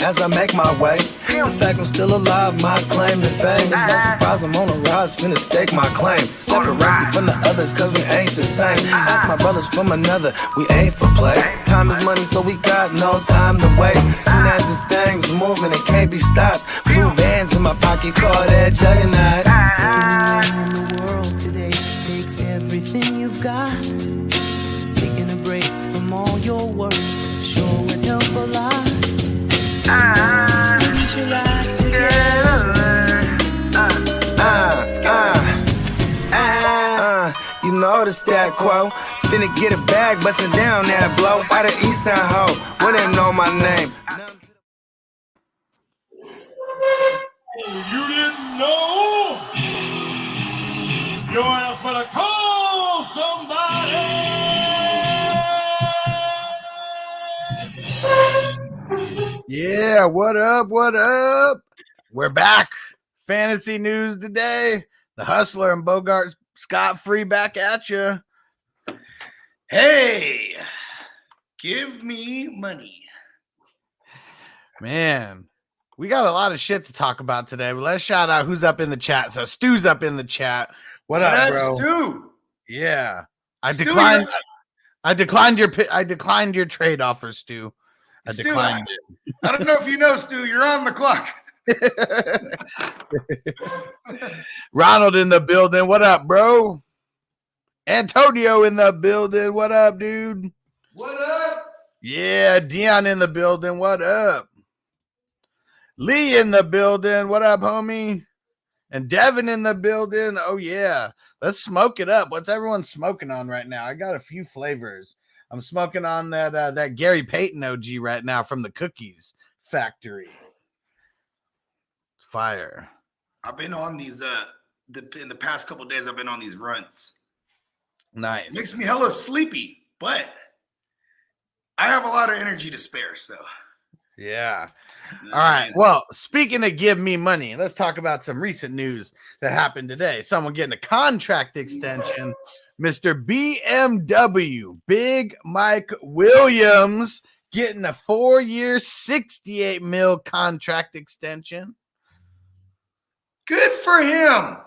as I make my way. The fact I'm still alive, my claim to fame. It's no surprise I'm on a rise, finna stake my claim. Separate me from the others, cause we ain't the same. Ask my brothers from another, we ain't for play. Time is money, so we got no time to waste. Soon as this thing's moving, it can't be stopped. Blue bands in my pocket, call that juggernaut. In the world today takes everything you've got. Taking a break from all your work sure would help a lot. Put your life together. You know the stat quo. Finna get a bag, bustin' down that blow. Out of East Side Ho, where they know my name. You didn't know? Your ass better call somebody. Yeah, what up? What up? We're back. Fantasy news today. The Hustler and Bogard Scott free back at you. Hey, give me money. Man, we got a lot of shit to talk about today, but let's shout out who's up in the chat. So Stu's up in the chat. What up, bro? Stu? Yeah. I Stu, declined your trade offer, Stu. I declined it. I don't know if you know, Stu, you're on the clock. Ronald in the building. What up, bro? Antonio in the building. What up, dude? What up? Yeah, Dion in the building. What up? Lee in the building. What up, homie? And Devin in the building. Oh, yeah. Let's smoke it up. What's everyone smoking on right now? I got a few flavors. I'm smoking on that Gary Payton OG right now from the Cookies Factory. Fire. I've been on these in the past couple of days. I've been on these runs. Nice. Makes me hella sleepy, but I have a lot of energy to spare. So yeah. All right. Well, speaking of give me money, let's talk about some recent news that happened today. Someone getting a contract extension. Mr. BMW, Big Mike Williams, getting a 4-year, $68 million contract extension. Good for him.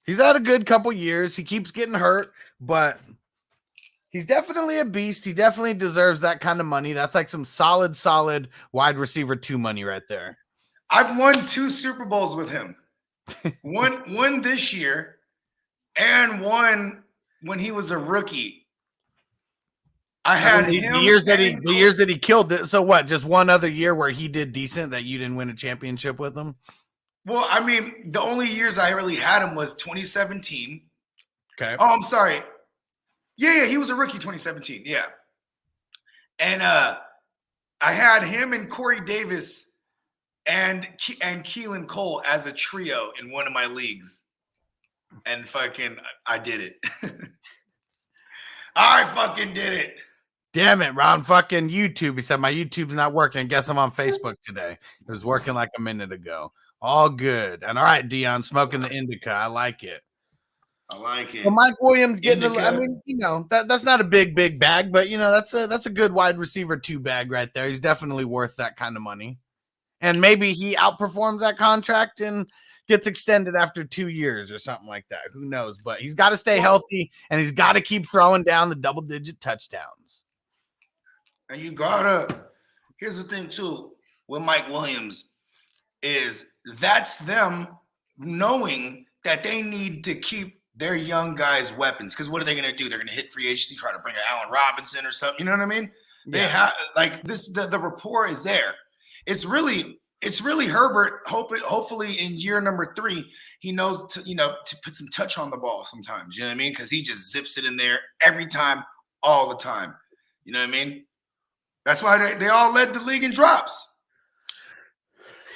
He's had a good couple years. He keeps getting hurt, but he's definitely a beast. He definitely deserves that kind of money. That's like some solid wide receiver 2 money right there. I've won 2 Super Bowls with him. one this year and one when he was a rookie. I had the him years that he killed it. So what? Just one other year where he did decent that you didn't win a championship with him? Well, I mean, the only years I really had him was 2017. Okay. Oh, I'm sorry. Yeah, he was a rookie 2017. Yeah. And I had him and Corey Davis and Keelan Cole as a trio in one of my leagues. And fucking I did it. I fucking did it. Damn it, Ron fucking YouTube. He said my YouTube's not working. Guess I'm on Facebook today. It was working like a minute ago. All good. And all right, Dion, smoking the indica. I like it. I like it. Well, Mike Williams getting Indica. I mean, you know, that's not a big bag, but you know, that's a good wide receiver 2 bag right there. He's definitely worth that kind of money. And maybe he outperforms that contract and gets extended after 2 years or something like that. Who knows? But he's got to stay healthy and he's got to keep throwing down the double-digit touchdowns. And you gotta, here's the thing too, with Mike Williams is that's them knowing that they need to keep their young guys weapons. Because what are they going to do? They're going to hit free agency, try to bring an Allen Robinson or something. You know what I mean? Yeah. They have like this. The rapport is there. It's really Herbert. Hopefully in year number 3, he knows to put some touch on the ball sometimes. You know what I mean? Because he just zips it in there every time, all the time. You know what I mean? That's why they all led the league in drops.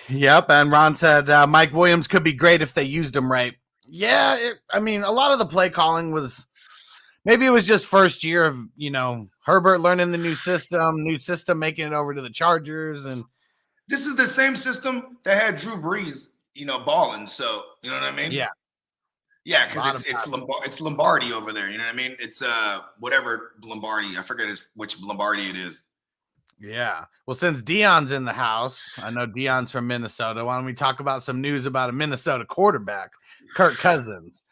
Yep, and Ron said Mike Williams could be great if they used him right. Yeah, I mean, a lot of the play calling was maybe it was just first year of, Herbert learning the new system making it over to the Chargers. And this is the same system that had Drew Brees, balling. So, you know what I mean? Yeah. Yeah, because it's Lombardi over there. You know what I mean? It's whatever Lombardi. I forget which Lombardi it is. Yeah. Well, since Dion's in the house, I know Dion's from Minnesota. Why don't we talk about some news about a Minnesota quarterback, Kirk Cousins?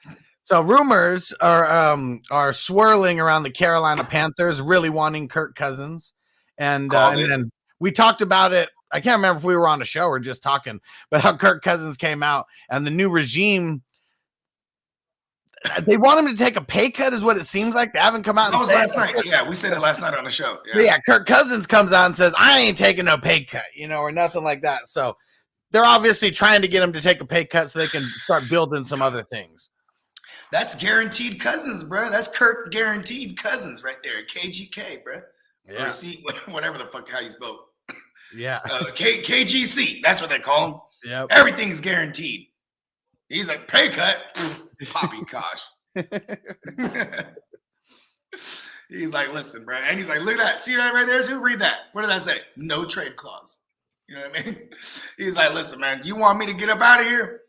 So rumors are swirling around the Carolina Panthers really wanting Kirk Cousins, and then we talked about it. I can't remember if we were on a show or just talking, but how Kirk Cousins came out and the new regime. They want him to take a pay cut, is what it seems like. They haven't come out. That was last night. Yeah, we said it last night on the show. Yeah, Kirk Cousins comes out and says, "I ain't taking no pay cut," or nothing like that. So they're obviously trying to get him to take a pay cut so they can start building some other things. That's guaranteed Cousins, bro. That's Kirk guaranteed Cousins right there. KGK, bro. Yeah. Or C, whatever the fuck how you spell. Yeah. KGC. That's what they call him. Yeah. Everything's guaranteed. He's like, pay cut. Poppy gosh. He's like, listen, bro. And he's like, look at that. See that right there? So read that. What did that say? No trade clause. You know what I mean? He's like, listen, man, you want me to get up out of here?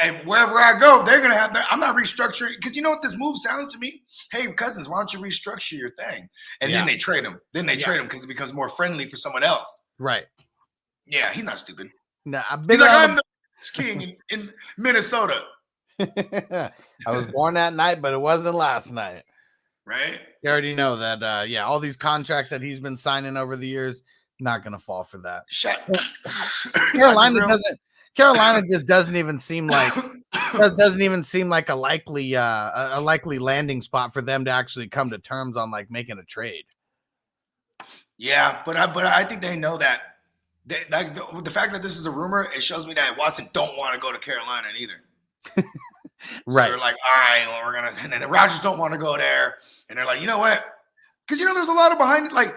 And wherever I go, they're going to have that. I'm not restructuring. Because you know what this move sounds to me? Hey, Cousins, why don't you restructure your thing? And then they trade him. Trade him because it becomes more friendly for someone else. Right. Yeah, he's not stupid. No, he's like, I'm the king in Minnesota. I was born that night, but it wasn't last night. Right? You already know that, all these contracts that he's been signing over the years, not going to fall for that. Carolina just doesn't even seem like a likely landing spot for them to actually come to terms on like making a trade. Yeah, but I think they know that. The fact that this is a rumor, it shows me that Watson don't want to go to Carolina either. Right. So they're like, all right, well, we're gonna, and then the Rodgers don't want to go there, and they're like, you know what? Because there's a lot of behind it. Like,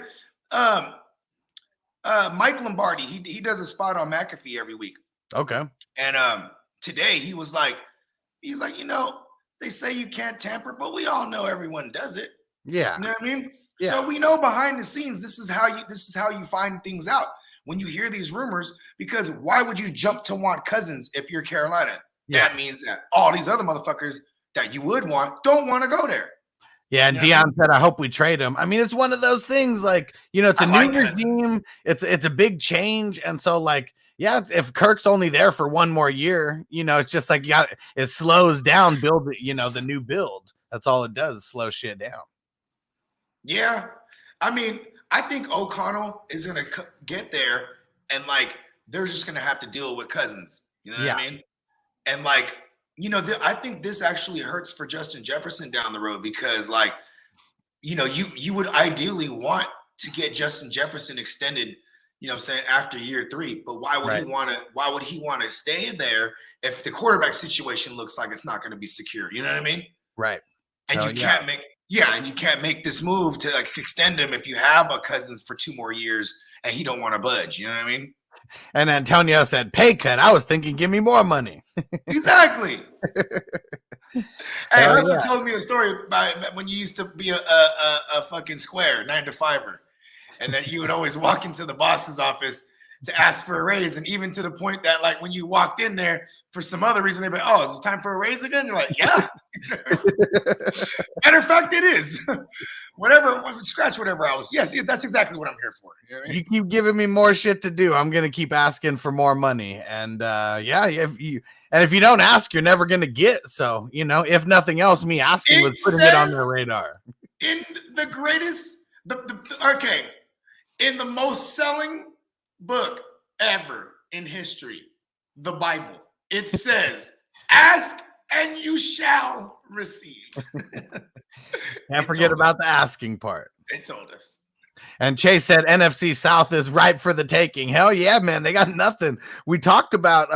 Mike Lombardi, he does a spot on McAfee every week. Okay. And today he's like, they say you can't tamper, but we all know everyone does it. Yeah. You know what I mean? Yeah. So we know behind the scenes, this is how you find things out when you hear these rumors. Because why would you jump to want Cousins if you're Carolina? Yeah. That means that all these other motherfuckers that you would want don't want to go there. Yeah, and Dion said, "I hope we trade him." I mean, it's one of those things. Like, it's a new regime. It's a big change, and so like, yeah, if Kirk's only there for one more year, it's just like it slows down the new build. That's all it does, is slow shit down. Yeah, I mean, I think O'Connell is gonna get there, and like they're just gonna have to deal with Cousins. You know what I mean? And like, I think this actually hurts for Justin Jefferson down the road because, like, you would ideally want to get Justin Jefferson extended, after year 3. But why would he want to? Why would he want to stay there if the quarterback situation looks like it's not going to be secure? You know what I mean? Right. And you can't make this move to like extend him if you have a Cousins for 2 more years and he don't want to budge. You know what I mean? And Antonio said, "Pay cut." I was thinking, give me more money. Exactly. Hey, also told me a story about when you used to be a fucking square 9-to-5er, and that you would always walk into the boss's office to ask for a raise, and even to the point that like when you walked in there for some other reason, they'd be like, "Oh, is it time for a raise again?" You're like, "Yeah." Matter of fact, it is. Whatever, scratch whatever I was. Yes, that's exactly what I'm here for. You know what I mean? You keep giving me more shit to do. I'm gonna keep asking for more money, and if you don't ask, you're never gonna get. So if nothing else, me asking was putting it on their radar. In the greatest, in the most selling book ever in history, the Bible, it says, "Ask and you shall receive." Can't forget about the asking part. They told us. And Chase said NFC South is ripe for the taking. Hell yeah, man. They got nothing. We talked about,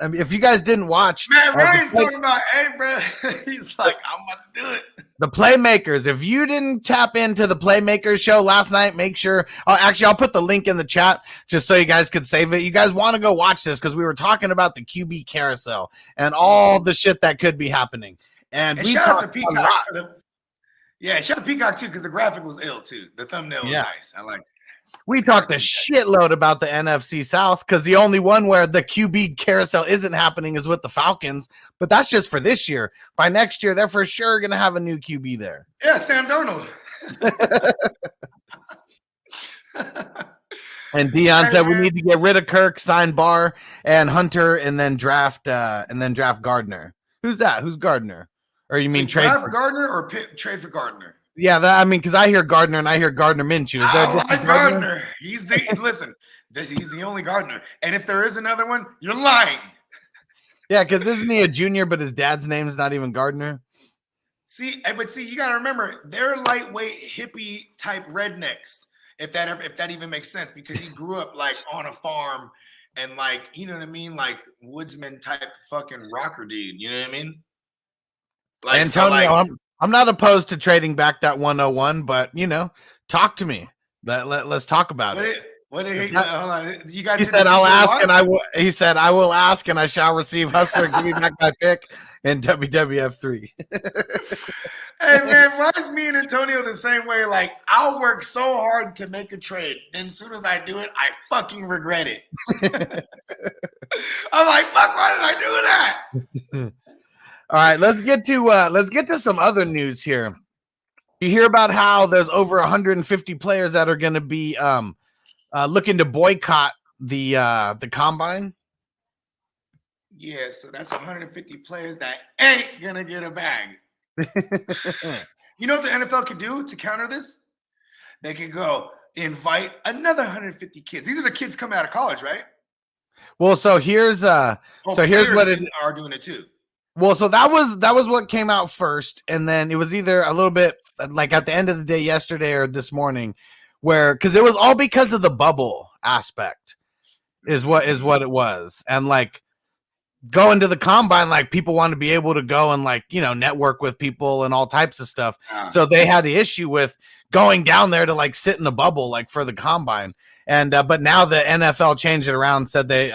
if you guys didn't watch. Man, Ryan's talking about, hey, bro. He's like, I'm about to do it. The Playmakers. If you didn't tap into the Playmakers show last night, make sure. I'll put the link in the chat just so you guys could save it. You guys want to go watch this because we were talking about the QB carousel and all the shit that could be happening. And we shout out to Peacock for the. Yeah, shout out to Peacock too, because the graphic was ill too. The thumbnail was nice. I like it. We talked a shitload about the NFC South because the only one where the QB carousel isn't happening is with the Falcons, but that's just for this year. By next year, they're for sure going to have a new QB there. Yeah, Sam Darnold. And Dion said we need to get rid of Kirk, sign Barr and Hunter, and then draft Gardner. Who's that? Who's Gardner? Or you mean trade draft Gardner or trade for Gardner? Yeah, I mean, because I hear Gardner and I hear Gardner Minshew. Is there I like Gardner? He's the only Gardner. And if there is another one, you're lying. Yeah, because isn't he a junior, but his dad's name's not even Gardner? See, you got to remember, they're lightweight hippie type rednecks. If that even makes sense, because he grew up like on a farm and like, you know what I mean, like woodsman type fucking rocker dude. You know what I mean? Like, Antonio, I'm not opposed to trading back that 101, but talk to me. Let's talk about it. Hold on. You guys. He said, "I'll ask," and I will. He said, "I will ask, and I shall receive." Hustler, give me back my pick in WWF 3. Hey man, why is me and Antonio the same way? Like, I'll work so hard to make a trade, then as soon as I do it, I fucking regret it. I'm like, fuck, why did I do that? All right, let's get to some other news here. You hear about how there's over 150 players that are going to be looking to boycott the combine. Yeah, so that's 150 players that ain't gonna get a bag. You know what the NFL could do to counter this? They could go invite another 150 kids. These are the kids coming out of college, right? Well, so here's what it are doing it too. Well, so that was what came out first, and then it was either a little bit like at the end of the day yesterday or this morning, because it was all because of the bubble aspect, is what it was, and like going to the combine, like people want to be able to go and like network with people and all types of stuff. So they had the issue with going down there to like sit in a bubble like for the combine, and but now the NFL changed it around, said they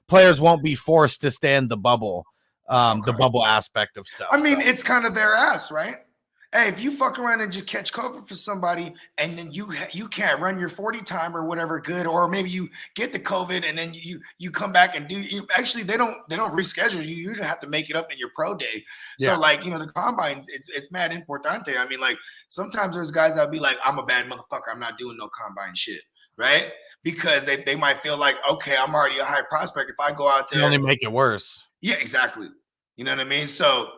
players won't be forced to stay in the bubble. The bubble aspect of stuff. I mean, it's kind of their ass, right? Hey, if you fuck around and just catch COVID for somebody, and then you can't run your 40 time or whatever good, or maybe you get the COVID and then you come back and actually they don't reschedule you. You usually have to make it up in your pro day. So like the combines, it's mad importante. I mean, like sometimes there's guys that'll be like, I'm a bad motherfucker, I'm not doing no combine shit, right? Because they might feel like, okay, I'm already a high prospect. If I go out there, you only make it worse. Yeah, exactly. You know what I mean? So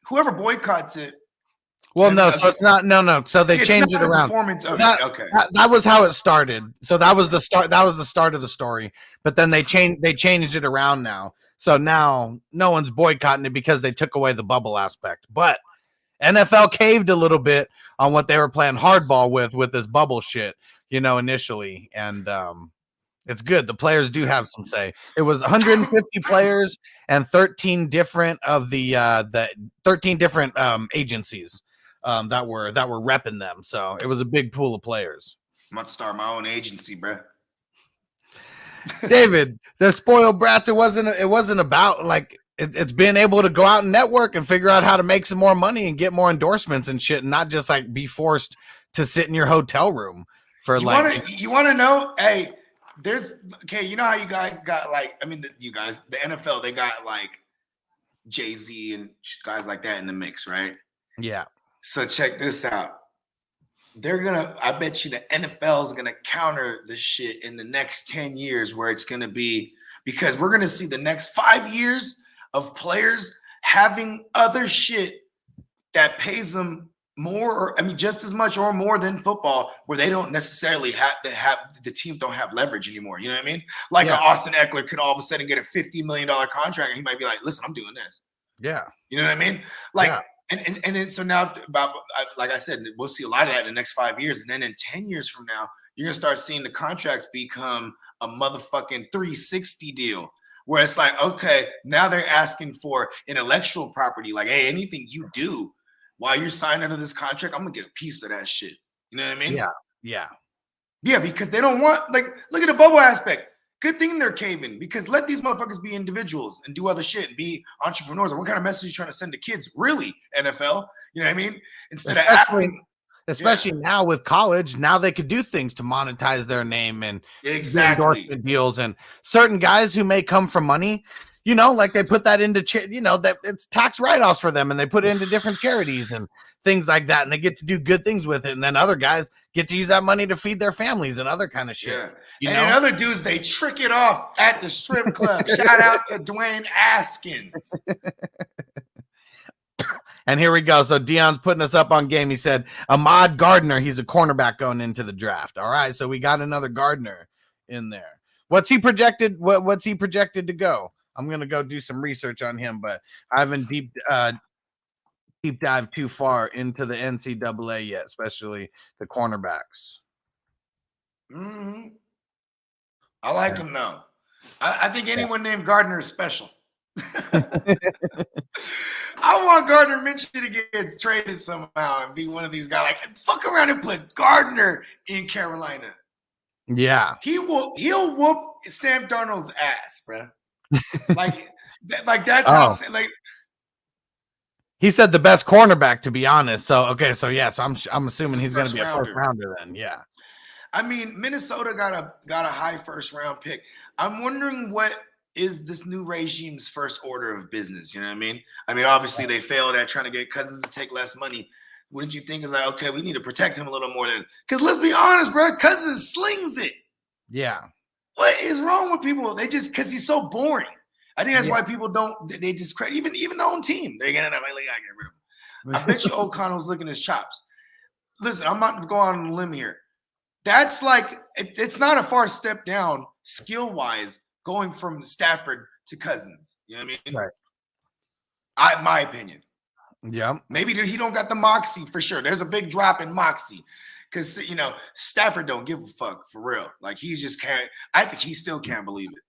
whoever boycotts it. Well, no, so it's not. No. So they changed it around. Okay. That was how it started. So that was the start. That was the start of the story. But then they changed it around now. So now no one's boycotting it because they took away the bubble aspect. But NFL caved a little bit on what they were playing hardball with this bubble shit, initially, and it's good. The players do have some say. It was 150 players and 13 different of the 13 different agencies that were repping them. So it was a big pool of players. I'm about to start my own agency, bro. David, the spoiled brats. It wasn't about like it's being able to go out and network and figure out how to make some more money and get more endorsements and shit, and not just like be forced to sit in your hotel room for you want to know? Hey. You know how you guys got the NFL, they got like Jay-Z and guys like that in the mix, right? Yeah. So check this out. I bet you the NFL is going to counter this shit in the next 10 years where it's going to be, because we're going to see the next 5 years of players having other shit that pays them more, just as much or more than football, where they don't necessarily the teams don't have leverage anymore. You know what I mean? Like Austin Eckler could all of a sudden get a $50 million contract, and he might be like, "Listen, I'm doing this." Yeah, you know what I mean? And then so now, like I said, we'll see a lot of that in the next 5 years, and then in 10 years from now, you're gonna start seeing the contracts become a motherfucking 360 deal. Where it's like, okay, now they're asking for intellectual property, like, hey, anything you do while you're signed under this contract, I'm gonna get a piece of that shit. You know what I mean? Yeah, because they don't want, like, look at the bubble aspect. Good thing they're caving, because let these motherfuckers be individuals and do other shit and be entrepreneurs. And what kind of message are you trying to send to kids? Really, NFL? You know what I mean? Instead of acting. Especially now with college, now they could do things to monetize their name and endorsement deals, and certain guys who may come from money, like they put that into that it's tax write-offs for them, and they put it into different charities and things like that, and they get to do good things with it. And then other guys get to use that money to feed their families and other kind of shit. Yeah. You and know? then other dudes, they trick it off at the strip club. Shout out to Dwayne Askins. And here we go. So Deion's putting us up on game. He said Ahmad Gardner. He's a cornerback going into the draft. All right, so we got another Gardner in there. What's he projected? What's he projected to go? I'm gonna go do some research on him, but I haven't deep dive too far into the NCAA yet, especially the cornerbacks. Mm-hmm. I like him though. I think anyone named Gardner is special. I want Gardner Minshew to get traded somehow and be one of these guys. Like, fuck around and put Gardner in Carolina. Yeah, He'll whoop Sam Darnold's ass, bro. like that's how. Like, he said the best cornerback, to be honest. So okay, so yeah, so I'm assuming he's going to be a first rounder then. Yeah. I mean, Minnesota got a high first round pick. I'm wondering what is this new regime's first order of business. You know what I mean? I mean, obviously they failed at trying to get Cousins to take less money. Wouldn't you think is like, okay, we need to protect him a little more than, because let's be honest, bro, Cousins slings it. Yeah. What is wrong with people? They just, because he's so boring. I think that's why people don't, they just credit, even their own team. They're getting up like, I get rid of him. I bet you O'Connell's looking his chops. Listen, I'm not going to go on a limb here. That's like, it's not a far step down skill-wise going from Stafford to Cousins. You know what I mean? Right. My opinion. Yeah. Maybe he don't got the moxie for sure. There's a big drop in moxie because, you know, Stafford don't give a fuck for real. Like, he's just can't. I think he still can't believe it.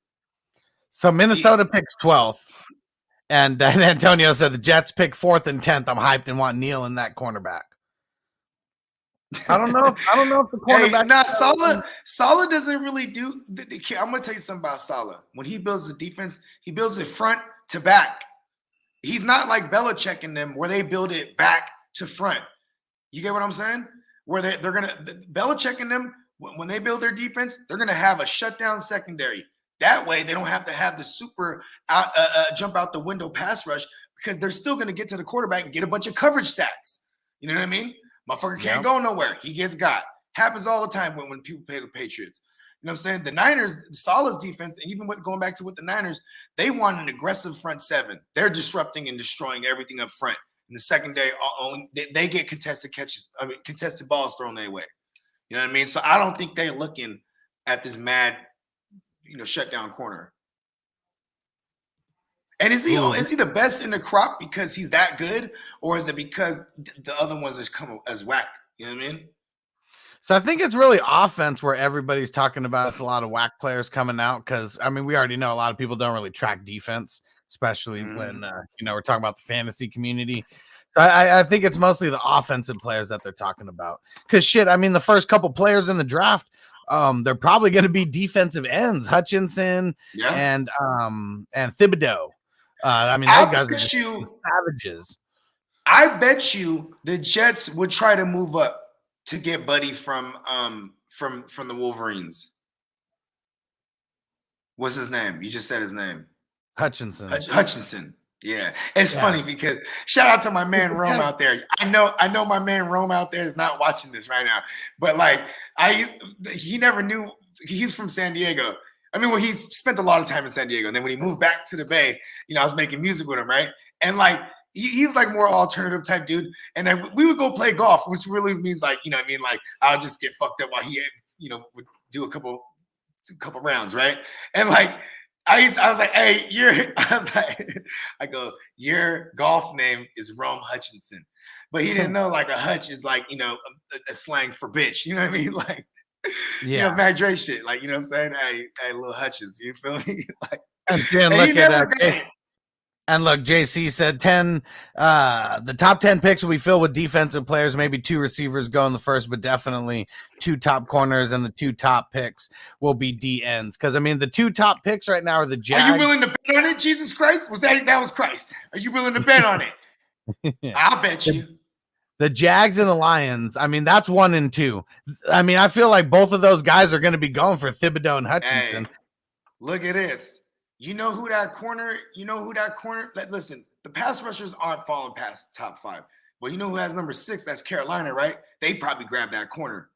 So Minnesota picks 12th. And then Antonio said the Jets pick 4th and 10th. I'm hyped and want Neal in that cornerback. I don't know if the cornerback. Saleh doesn't really do. I'm gonna tell you something about Saleh. When he builds the defense, he builds it front to back. He's not like Belichick and them where they build it back to front. You get what I'm saying? Where they're gonna Belichick and them when they build their defense, they're gonna have a shutdown secondary. That way, they don't have to have the super jump out the window pass rush because they're still gonna get to the quarterback and get a bunch of coverage sacks. You know what I mean? Motherfucker can't go nowhere. He gets got. Happens all the time when people play the Patriots. You know what I'm saying? The Niners, Saleh's defense, and even going back to with the Niners, they want an aggressive front seven. They're disrupting and destroying everything up front. In the secondary, they get contested balls thrown their way. You know what I mean? So I don't think they're looking at this mad, shutdown corner. And is he the best in the crop because he's that good, or is it because the other ones just come as whack? You know what I mean? So I think it's really offense where everybody's talking about it's a lot of whack players coming out because, I mean, we already know a lot of people don't really track defense, especially when, we're talking about the fantasy community. So I think it's mostly the offensive players that they're talking about because the first couple players in the draft, they're probably going to be defensive ends, Hutchinson and Thibodeau. Those guys are savages. I bet you the Jets would try to move up to get Buddy from the Wolverines. What's his name? You just said his name. Hutchinson. Hutchinson. Yeah. It's funny because shout out to my man Rome out there. I know my man Rome out there is not watching this right now, but he never knew he's from San Diego. I mean, he spent a lot of time in San Diego. And then when he moved back to the Bay, I was making music with him, right? And he's like more alternative type dude. And then we would go play golf, which really means I'll just get fucked up while he, would do a couple rounds, right? And I was like, hey, I go, your golf name is Rome Hutchinson. But he didn't know a hutch is a slang for bitch. You know what I mean? Matt Dre shit. You know what I'm saying? Hey, little Hutchins, you feel me? And look, JC said 10. The top 10 picks will be filled with defensive players. Maybe 2 receivers go in the first, but definitely 2 top corners, and the 2 top picks will be DNs. Because the 2 top picks right now are the Jags. Are you willing to bet on it? Jesus Christ, that was Christ? Are you willing to bet on it? I'll bet you. The Jags and the Lions. That's 1 and 2. I feel like both of those guys are going to be going for Thibodeau and Hutchinson. Hey, look at this. You know who that corner? Listen, the pass rushers aren't falling past top 5. Well, you know who has number 6? That's Carolina, right? They probably grabbed that corner.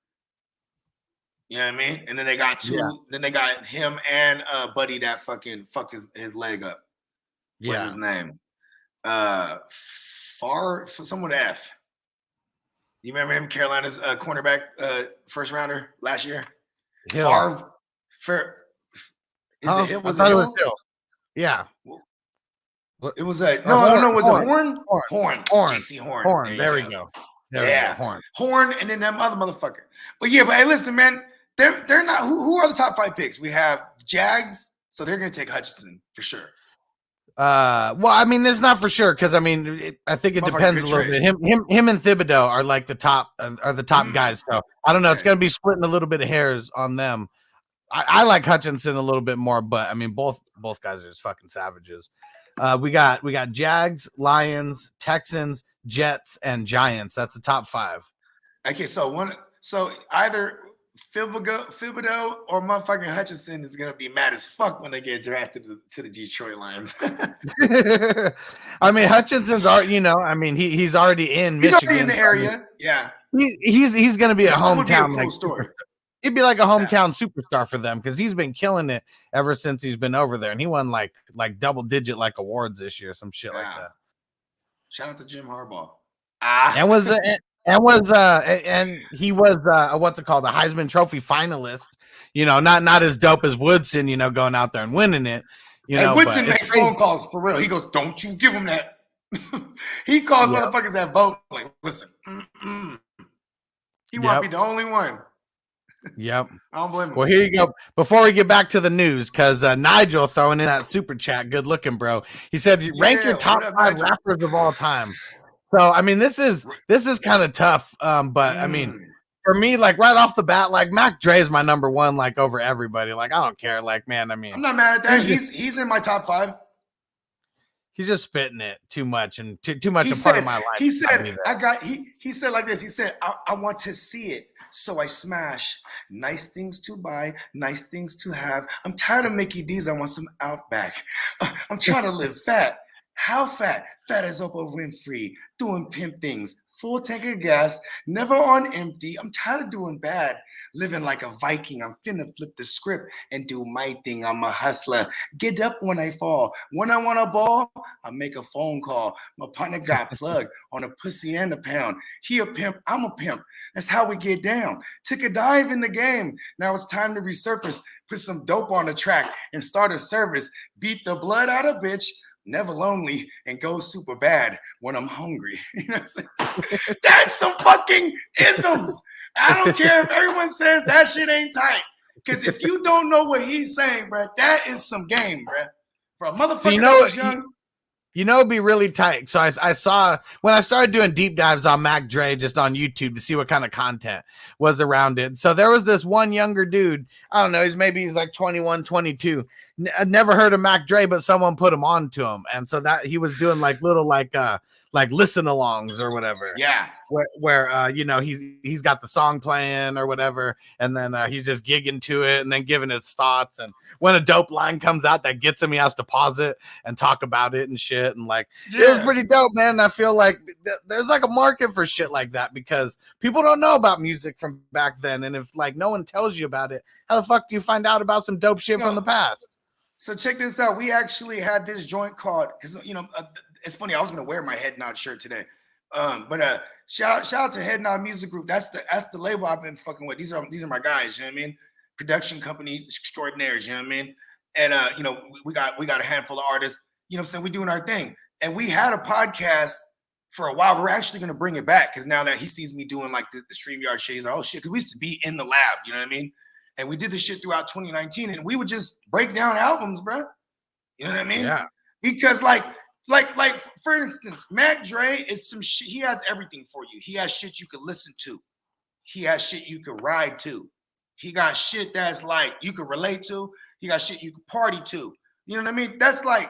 You know what I mean? And then they got two. Yeah. Then they got him and Buddy that fucking fucked his leg up. What's his name? Someone F. You remember him? Carolina's cornerback, first rounder last year. Hill. Was it Hill? Yeah. It was a no. Was it Horn? JC Horn. There we go. Horn, and then that other motherfucker. But yeah, but hey, listen, man, they're not. Who are the top 5 picks? We have Jags, so they're gonna take Hutchinson for sure. Well, I mean, it's not for sure because I mean, I think it depends a little bit. Him and Thibodeau are like the top guys. So I don't know. It's gonna be splitting a little bit of hairs on them. I like Hutchinson a little bit more, but I mean, both guys are just fucking savages. We got Jags, Lions, Texans, Jets, and Giants. That's the top 5. Okay, so either Thibodeau or motherfucking Hutchinson is gonna be mad as fuck when they get drafted to the Detroit Lions. I mean, Hutchinson's already, I mean, he's already in Michigan. He's already in the area. Yeah, he's gonna be a hometown cool story. He'd be like a hometown superstar for them because he's been killing it ever since he's been over there, and he won like double-digit awards this year, some shit like that. Shout out to Jim Harbaugh. And he was what's it called, a Heisman Trophy finalist. Not as dope as Woodson, going out there and winning it. And Woodson makes phone calls for real. He goes, "Don't you give him that." He calls motherfuckers that vote like, "Listen, he won't be the only one." Yep. I don't blame him. Well, here you go. Before we get back to the news, because Nigel throwing in that super chat, good looking, bro. He said, rank your top 5 rappers of all time. So, I mean, this is kind of tough. But I mean, for me, like right off the bat, like Mac Dre is my number 1, like over everybody. Like, I don't care. Like, man, I mean, I'm not mad at that. He's in my top 5. He's just spitting it too much and too much part of my life. He said, he said like this. He said, I want to see it. So I smash. Nice things to buy, nice things to have. I'm tired of Mickey D's. I want some Outback. I'm trying to live fat. How fat? Fat as Oprah Winfrey. Doing pimp things. Full tank of gas. Never on empty. I'm tired of doing bad. Living like a Viking. I'm finna flip the script and do my thing. I'm a hustler. Get up when I fall. When I want a ball, I make a phone call. My partner got plugged on a pussy and a pound. He a pimp. I'm a pimp. That's how we get down. Took a dive in the game. Now it's time to resurface. Put some dope on the track and start a service. Beat the blood out of bitch. Never lonely and go super bad when I'm hungry. That's some fucking isms. I don't care if everyone says that shit ain't tight. Because if you don't know what he's saying, bro, that is some game, bro. For a motherfucker that was young. It'd be really tight. So I saw when I started doing deep dives on Mac Dre just on YouTube to see what kind of content was around it. So there was this one younger dude. I don't know. He's like 21, 22. Never heard of Mac Dre, but someone put him on to him. And so that he was doing like little like listen alongs or whatever. Yeah. Where he's got the song playing or whatever. And then he's just gigging to it and then giving his thoughts. And when a dope line comes out that gets him, he has to pause it and talk about it and shit. And it was pretty dope, man. I feel like there's like a market for shit like that because people don't know about music from back then. And if like no one tells you about it, how the fuck do you find out about some dope shit from the past? So check this out. We actually had this joint called, because it's funny. I was gonna wear my Head Nod shirt today, but shout out to Head Nod Music Group. That's the label I've been fucking with. These are my guys. You know what I mean? Production companies extraordinaires. You know what I mean? And we got a handful of artists. You know what I'm saying? We're doing our thing, and we had a podcast for a while. We're actually gonna bring it back because now that he sees me doing like the StreamYard shit, he's like, oh shit, because we used to be in the lab. You know what I mean? And we did this shit throughout 2019, and we would just break down albums, bro. You know what I mean? Yeah. Because like for instance, Mac Dre is some shit. He has everything for you. He has shit you can listen to. He has shit you can ride to. He got shit that's like you can relate to. He got shit you can party to. You know what I mean? That's like,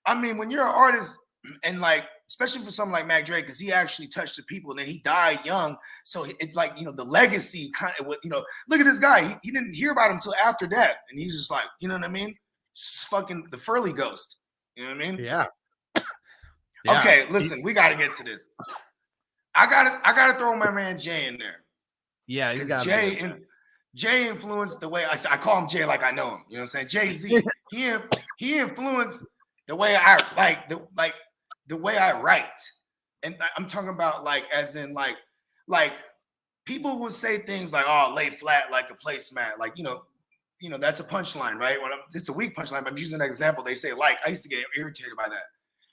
when you're an artist and like, especially for something like Mac Dre, because he actually touched the people and then he died young. So it's like, the legacy kind of, look at this guy. He didn't hear about him until after death. And he's just like, you know what I mean? It's fucking the Furley ghost. You know what I mean? Yeah. Okay, listen, we got to get to this. I gotta throw my man Jay in there. Yeah, he's got Jay influenced the way I call him Jay like I know him. You know what I'm saying? Jay-Z. he influenced the way I the way I write. And I'm talking about like as in like people will say things like, oh, lay flat like a placemat. Like, you know, that's a punchline, right? It's a weak punchline, but I'm using an example. They say like, I used to get irritated by that.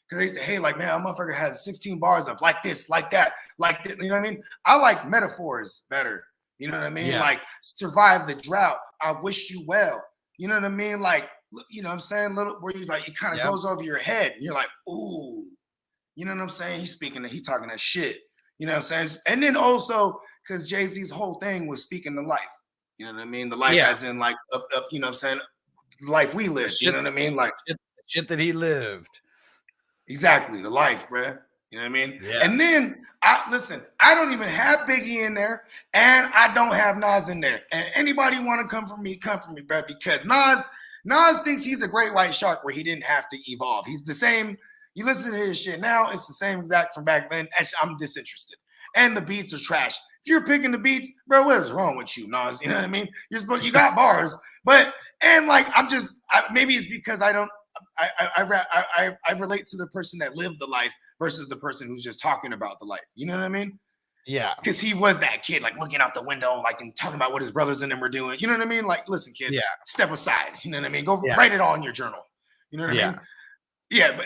Because they used to, hey, like, man, a motherfucker has 16 bars of like this, like that, like this. You know what I mean? I like metaphors better. You know what I mean? Yeah. Like, survive the drought. I wish you well. You know what I mean? Like, you know what I'm saying? Little where he's like, it kind of goes over your head. And you're like, ooh. You know what I'm saying? He's talking that shit. You know what I'm saying? And then also, because Jay-Z's whole thing was speaking the life. You know what I mean? The life as in like, of you know what I'm saying? The life we live. You know what I mean? Like, shit that he lived. Exactly, the life, bro. You know what I mean? Yeah. And then I don't even have Biggie in there, and I don't have Nas in there. And anybody want to come for me, bro, because Nas thinks he's a great white shark where he didn't have to evolve. He's the same. You listen to his shit now, it's the same exact from back then. Actually, I'm disinterested. And the beats are trash. If you're picking the beats, bro, what is wrong with you, Nas? You know what I mean? You got bars, but like maybe it's because I relate to the person that lived the life versus the person who's just talking about the life. You know what I mean? Yeah. Because he was that kid, like looking out the window, like and talking about what his brothers and them were doing. You know what I mean? Like, listen, kid, step aside. You know what I mean? Go write it all in your journal. You know what I mean? Yeah,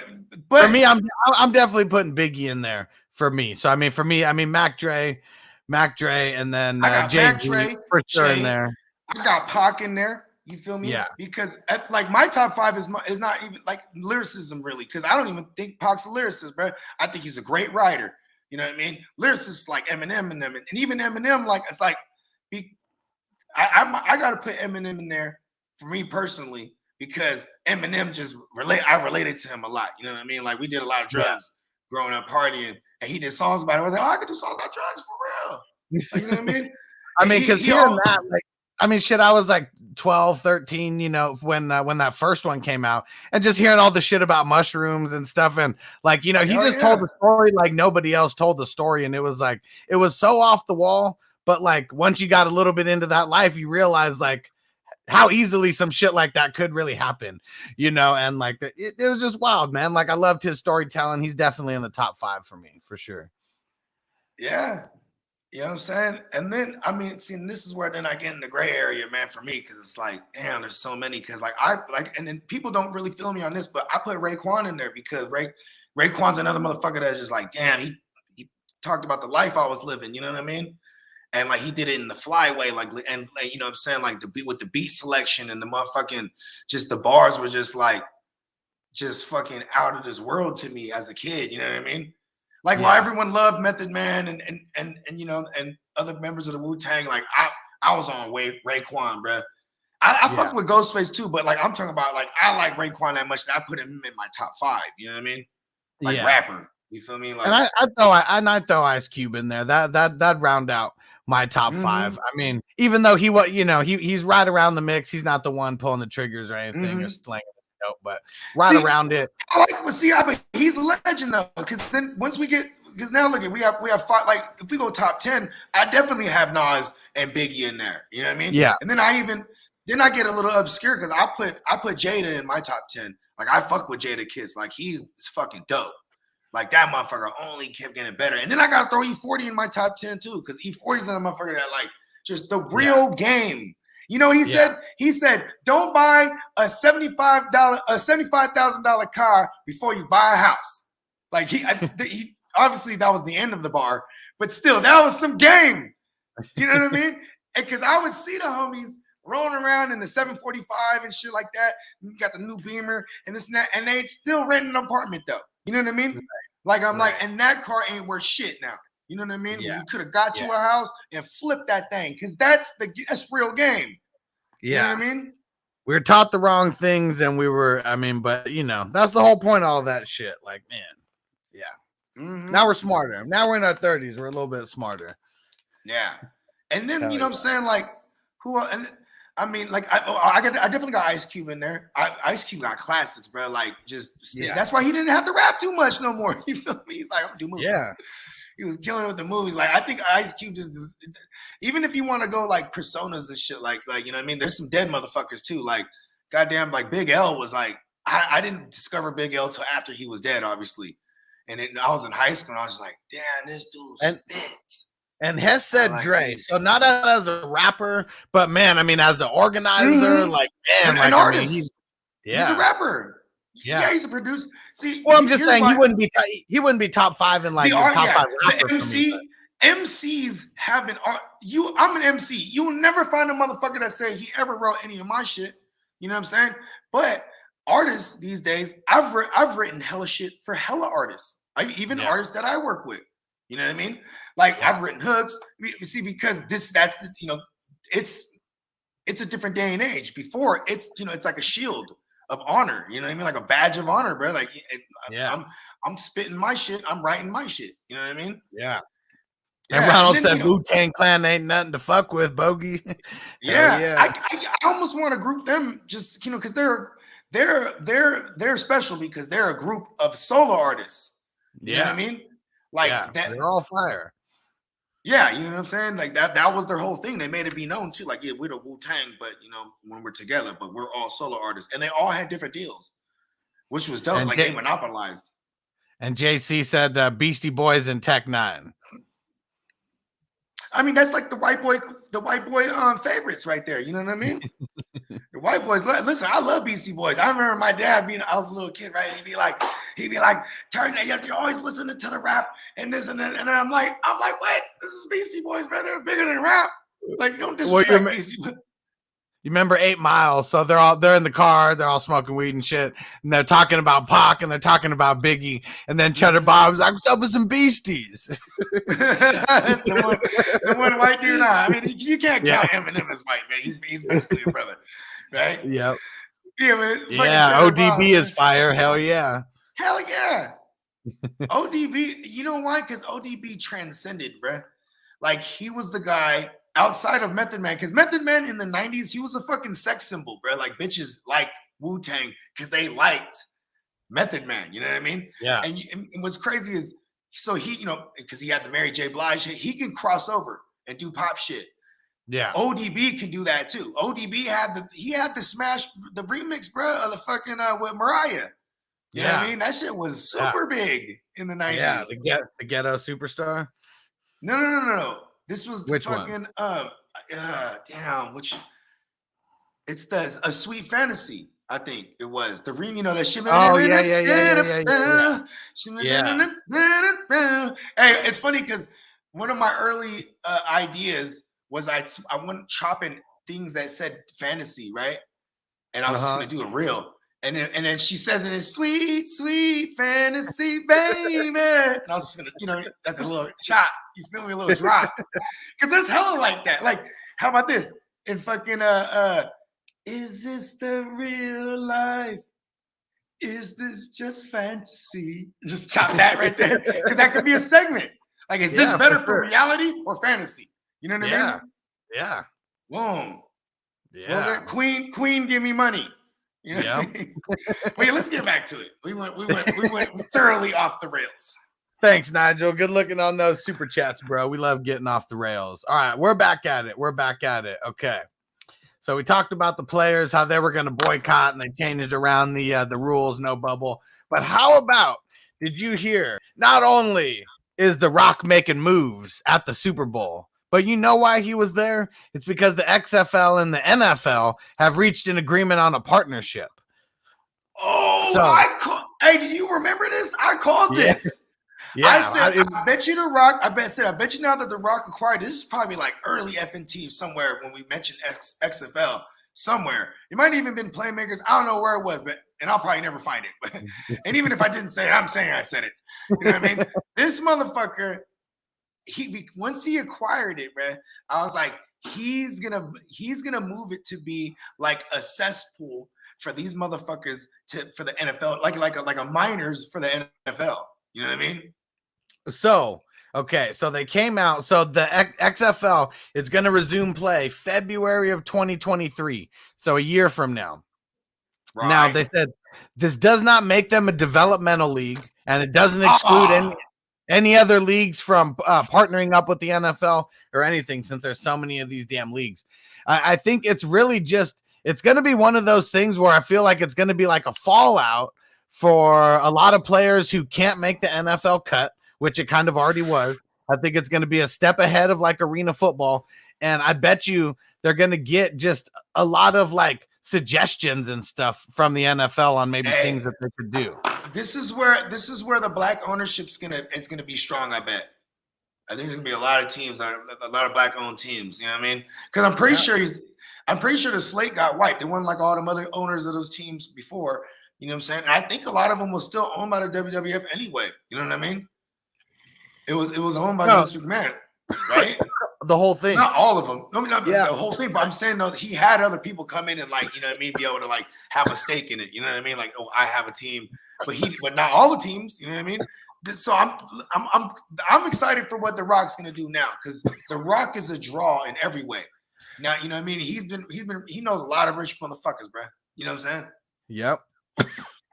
but for me, I'm definitely putting Biggie in there for me. So I mean, for me, Mac Dre, and then I got Jay Mac Dre for sure Jay, in there. I got Pac in there. You feel me? Yeah. Because like my top 5 is not even like lyricism really, because I don't even think Pac's a lyricist, bro. I think he's a great writer. You know what I mean? Lyricists like Eminem and them, and even Eminem, like it's like I got to put Eminem in there for me personally because Eminem I related to him a lot. You know what I mean? Like we did a lot of drugs growing up partying, and he did songs about it. I was like, oh, I could do songs about drugs for real. Like, you know what I mean? I mean, because hearing that, like, I mean, shit, I was like 12, 13, you know, when that first one came out, and just hearing all the shit about mushrooms and stuff. And like, you know, he told the story like nobody else told the story. And it was like, it was so off the wall. But like, once you got a little bit into that life, you realize like how easily some shit like that could really happen, you know? And like, it was just wild, man. Like I loved his storytelling. He's definitely in the top 5 for me, for sure. Yeah. You know what I'm saying? And then, I mean, see, this is where then I get in the gray area, man, for me, because it's like, damn, there's so many. Because and then people don't really feel me on this, but I put Raekwon in there because Raekwon's another motherfucker that's just like, damn, he talked about the life I was living. You know what I mean? And like he did it in the flyway, like, and you know what I'm saying, like with the beat selection and the motherfucking, just the bars were just like, just fucking out of this world to me as a kid. You know what I mean? Like while everyone loved Method Man and you know and other members of the Wu-Tang, like I was on Raekwon, bro. I fuck with Ghostface too, but like I'm talking about like I like Raekwon that much that I put him in my top 5. You know what I mean? Like rapper. You feel me? Like, and I throw Ice Cube in there. That round out my top 5. I mean, even though he's right around the mix, he's not the one pulling the triggers or anything or slinging. But around it. But he's a legend though, because then because now look at we have 5. Like if we go top 10, I definitely have Nas and Biggie in there. You know what I mean? Yeah. And then I get a little obscure because I put Jada in my top 10. Like I fuck with Jada Kiss. Like he's fucking dope. Like that motherfucker only kept getting better. And then I gotta throw E40 in my top 10 too, because E40 is a motherfucker that like just the real game. You know what he said? He said, don't buy a $75,000 car before you buy a house. Like he obviously that was the end of the bar, but still that was some game. You know what I mean? And because I would see the homies rolling around in the 745 and shit like that. You got the new Beamer and this and that, and they still renting an apartment though. You know what I mean? Right. Like I'm like, and that car ain't worth shit now. You know what I mean? Yeah. You could have got you a house and flipped that thing because that's real game. Yeah. You know what I mean? We were taught the wrong things and but you know, that's the whole point of all that shit. Like, man, Now we're smarter. Now we're in our 30s. We're a little bit smarter. Yeah. And then, you know what I'm saying? Like, I definitely got Ice Cube in there. Ice Cube got classics, bro. Like, that's why he didn't have to rap too much no more. You feel me? He's like, I'm gonna do movies. Yeah. he was killing it with the movies. Like I think Ice Cube just even if you want to go like personas and shit, like you know what I mean. There's some dead motherfuckers too. Like goddamn, like Big L was like I didn't discover Big L till after he was dead, obviously. And I was in high school and I was just like, damn, this dude spits. And Hess said like Dre. So not as a rapper, but man, I mean, as an organizer, like man, an artist. I mean, he's a rapper. Yeah, he's a producer. See, well, I'm just saying he wouldn't be top 5 in like the top 5 rappers. MCs haven't. I'm an MC. You'll never find a motherfucker that say he ever wrote any of my shit. You know what I'm saying? But artists these days, I've written hella shit for hella artists. Even artists that I work with. You know what I mean? Like I've written hooks. You see, because it's a different day and age. Before it's like a shield of honor. You know what I mean? Like a badge of honor, bro. Like I'm spitting my shit. I'm writing my shit. You know what I mean? Yeah. And Ronald said Wu-Tang Clan ain't nothing to fuck with, Bogey. I almost want to group them just because they're special because they're a group of solo artists. You know what I mean? Like that, they're all fire. Yeah, you know what I'm saying? Like that was their whole thing. They made it be known too. Like, we're the Wu-Tang, but when we're together, but we're all solo artists. And they all had different deals, which was dope. And like they monopolized. And JC said Beastie Boys and Tech Nine. I mean, that's like the white boy favorites right there. You know what I mean? The white boys. Listen, I love Beastie Boys. I remember my dad I was a little kid, right? He'd be like, turn that. You're always listening to the rap and this and that. And I'm like, what? This is Beastie Boys, man. They're bigger than rap. Like, don't disrespect Beastie Boys. You remember 8 Mile? So they're in the car, they're all smoking weed and shit, and they're talking about Pac and they're talking about Biggie, and then Cheddar Bob's like, "What's up with some beasties?" the one white dude. I mean, you can't count Eminem as white, man. He's basically a brother, right? Yep. Yeah, man. ODB is fire. Hell yeah. Hell yeah. ODB. You know why? Because ODB transcended, bro. Like he was the guy. Outside of Method Man, because Method Man in the 90s, he was a fucking sex symbol, bro. Like bitches liked Wu-Tang because they liked Method Man. You know what I mean? Yeah. And what's crazy is, so he, because he had the Mary J. Blige shit, he can cross over and do pop shit. Yeah. ODB can do that too. ODB had the smash, the remix, bro, of the fucking with Mariah. You know what I mean? That shit was super big in the 90s. Yeah, the ghetto superstar. No. This was the which fucking it's a Sweet Fantasy, I think it was. The ring, that shit. Oh yeah. Hey, it's funny because one of my early ideas was I went chopping things that said fantasy, right? And I was just gonna do it real. And then she says it in sweet, sweet fantasy, baby. And I was just gonna, that's a little chop. You feel me? A little drop. Because there's hella like that. Like, how about this? In fucking is this the real life? Is this just fantasy? Just chop that right there. Because that could be a segment. Like, is this better for reality or fantasy? You know what I mean? Yeah. Boom. Yeah. Well, Queen, give me money. Yeah. Wait, let's get back to it. We went thoroughly off the rails. Thanks, Nigel. Good looking on those super chats, bro. We love getting off the rails. All right, we're back at it. Okay. So we talked about the players, how they were going to boycott, and they changed around the rules, no bubble. But how about, did you hear, not only is The Rock making moves at the Super Bowl, but you know why he was there? It's because the XFL and the NFL have reached an agreement on a partnership. Oh, hey, do you remember this? I called this. Yeah, I said, I bet you The Rock. I bet you now that The Rock acquired, this is probably like early FNT somewhere when we mentioned XFL somewhere. It might have even been Playmakers. I don't know where it was, and I'll probably never find it. And even if I didn't say it, I'm saying I said it. You know what I mean? This motherfucker, once he acquired it, man, I was like, he's gonna move it to be like a cesspool for these motherfuckers for the NFL, like a minors for the NFL. You know what I mean? So, okay, so they came out. So the XFL is going to resume play February of 2023. So a year from now. Right. Now, they said this does not make them a developmental league, and it doesn't exclude any other leagues from partnering up with the NFL or anything, since there's so many of these damn leagues. I think it's really just, it's going to be one of those things where I feel like it's going to be like a fallout for a lot of players who can't make the NFL cut, which it kind of already was. I think it's going to be a step ahead of like arena football. And I bet you they're going to get just a lot of like suggestions and stuff from the NFL on maybe things that they could do. This is where the black ownership's gonna be strong. I bet. I think there's gonna be a lot of teams, a lot of black owned teams. You know what I mean? Because I'm pretty sure the slate got wiped. They weren't like all the other owners of those teams before. You know what I'm saying? And I think a lot of them was still owned by the WWF anyway. You know what I mean? It was owned by Vince McMahon, right? The whole thing. Not all of them. No, not the whole thing. But I'm saying though, he had other people come in and like, you know what I mean, be able to like have a stake in it. You know what I mean? Like, oh, I have a team, but not all the teams. You know what I mean? So I'm excited for what The Rock's gonna do now, because The Rock is a draw in every way. Now, you know what I mean? He knows a lot of rich motherfuckers, bro. You know what I'm saying? Yep.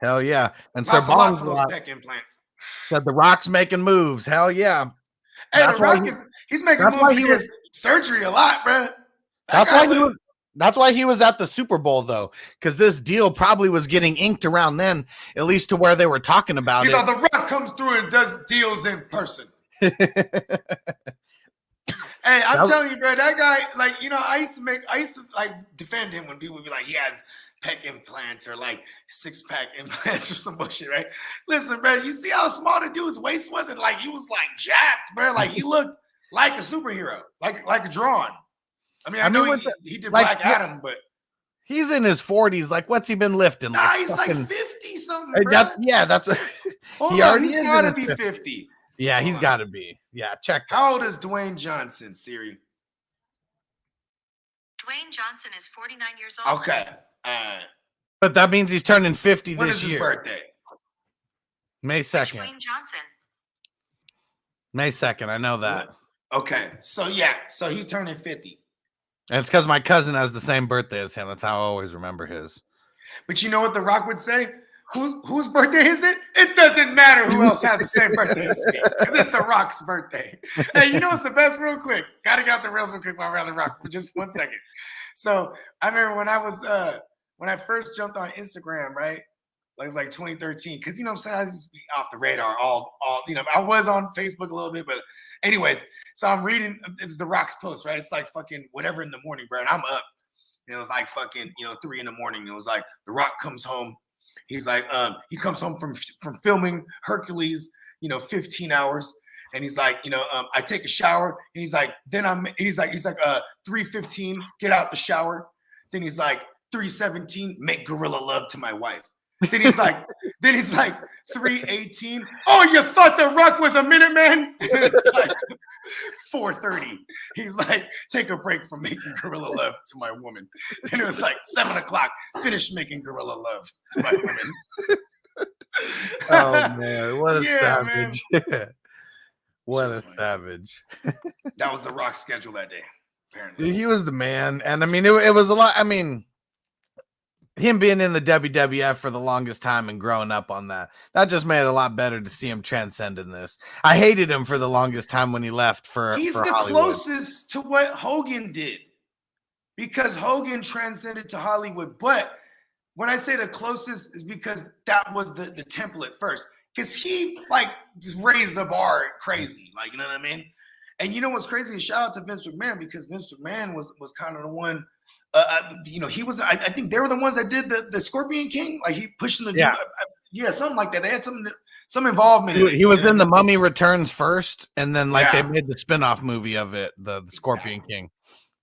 Hell yeah. And Lots Sir Bong's of tech implants. said The Rock's making moves. Hell yeah. Hey, The Rock he's making moves. He was surgery a lot, bro. That's why he was at the Super Bowl, though, because this deal probably was getting inked around then, at least to where they were talking about it. The Rock comes through and does deals in person. Hey, I'm telling you, bro, that guy, like, you know, I used to like defend him when people would be like, he has pec implants or like 6-pack implants or some bullshit, right? Listen, bro, you see how small the dude's waist was? And like, he was like jacked, bro. Like, he looked like a superhero, like drawn. I mean, I know he did like, Black Adam, but he's in his 40s. Like, what's he been lifting? Nah, he's like 50 something. Bro. That's what he already is. He's gotta be 50. Yeah, he's got to be. Yeah, check. How old is Dwayne Johnson, Siri? Dwayne Johnson is 49 years old. Okay. But that means he's turning 50 when this is his year. Birthday? May 2nd. Dwayne Johnson. May 2nd. I know that. Okay. So he turning 50. And it's because my cousin has the same birthday as him. That's how I always remember his. But you know what The Rock would say? Whose birthday is it? It doesn't matter who else has the same birthday as me, because it's The Rock's birthday. Hey, you know what's the best? Real quick, gotta get out the rails real quick while we're on The Rock for just 1 second. So I remember when I first jumped on Instagram, right? Like it was like 2013, because you know what I'm saying, I used to be off the radar. All you know, I was on Facebook a little bit, but anyways, so I'm reading. It's The Rock's post, right? It's like fucking whatever in the morning, bro. And I'm up. And it was like fucking 3 a.m. It was like The Rock comes home. He's like, he comes home from filming Hercules, 15 hours. And he's like, I take a shower. And he's like, he's like 3:15, get out the shower. Then he's like, 3:17, make gorilla love to my wife. Then he's like 3:18. Oh, you thought The Rock was a minute man? It's like 4:30. He's like, take a break from making gorilla love to my woman. Then it was like 7:00. Finish making gorilla love to my woman. Oh man, what a savage! What a savage! That was The Rock's schedule that day. Apparently, he was the man, and I mean, it was a lot. I mean, him being in the WWF for the longest time and growing up on that just made it a lot better to see him transcending this. I hated him for the longest time when he left for He's the Hollywood. Closest to what Hogan did, because Hogan transcended to Hollywood. But when I say the closest is because that was the template first, because he like just raised the bar crazy, like, you know what I mean? And you know what's crazy? Shout out to Vince McMahon, because Vince McMahon was kind of the one. He was. I think they were the ones that did the Scorpion King. Like he pushed him to something like that. They had some involvement. He was in the Mummy Returns first, and then they made the spinoff movie of it, the Scorpion King.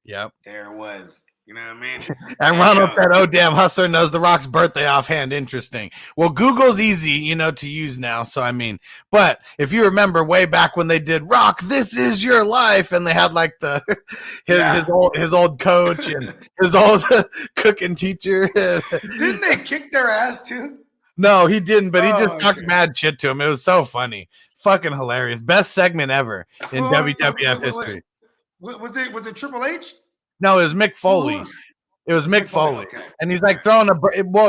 Yep, there it was. You know what I mean? And Ronald said, "Oh damn, Hustler knows The Rock's birthday offhand. Interesting." Well, Google's easy, to use now. So I mean, but if you remember way back when they did Rock, This Is Your Life, and they had like his old coach and his old cooking teacher. Didn't they kick their ass too? No, he didn't. But he just talked mad shit to him. It was so funny, fucking hilarious. Best segment ever in WWF history. Was it Triple H? No, it was Mick Foley. It was Mick Foley. Okay. And he's like throwing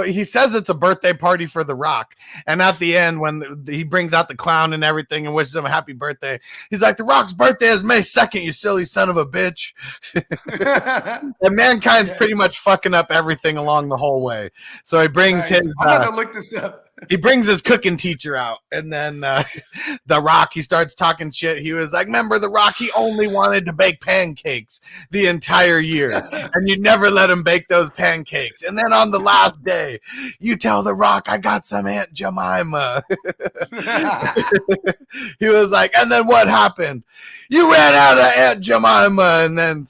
he says it's a birthday party for The Rock. And at the end, when he brings out the clown and everything and wishes him a happy birthday, he's like, The Rock's birthday is May 2nd, you silly son of a bitch. And Mankind's pretty much fucking up everything along the whole way. So he brings his... I'm about to look this up. He brings his cooking teacher out, and then The Rock, he starts talking shit. He was like, remember The Rock, he only wanted to bake pancakes the entire year, and you never let him bake those pancakes. And then on the last day, you tell The Rock, I got some Aunt Jemima. He was like, and then what happened? You ran out of Aunt Jemima, and then,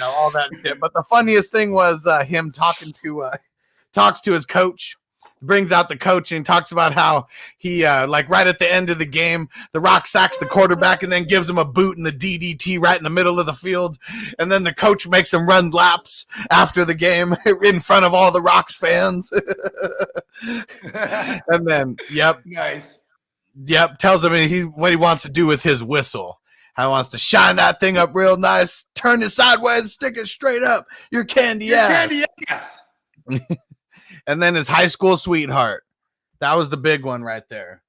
all that shit. But the funniest thing was him talks to his coach. Brings out the coach and talks about how he right at the end of the game, The Rock sacks the quarterback and then gives him a boot in the DDT right in the middle of the field, and then the coach makes him run laps after the game in front of all the Rock's fans. And then Nice. Tells him what he wants to do with his whistle. How he wants to shine that thing up real nice, turn it sideways, stick it straight up your candy ass. And then his high school sweetheart. That was the big one right there.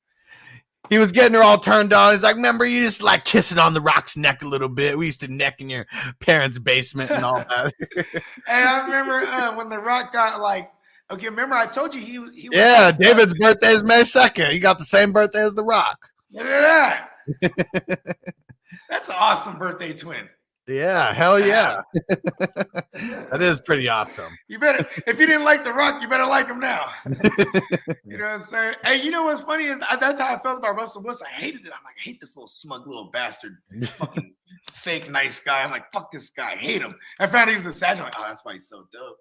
He was getting her all turned on. He's like, remember, you just like kissing on The Rock's neck a little bit. We used to neck in your parents' basement and all that. Hey, I remember when The Rock got okay, remember I told you he was David's birthday is May 2nd. He got the same birthday as The Rock. Look at that. That's an awesome birthday twin. Yeah, hell yeah. That is pretty awesome. You better, if you didn't like The Rock, you better like him now. You know what I'm saying? Hey, you know what's funny is that's how I felt about Russell Wilson. I hated it. I'm like, I hate this little smug little bastard, fucking fake nice guy. I'm like, fuck this guy. I hate him. I found he was a Sag. I'm like, oh, that's why he's so dope.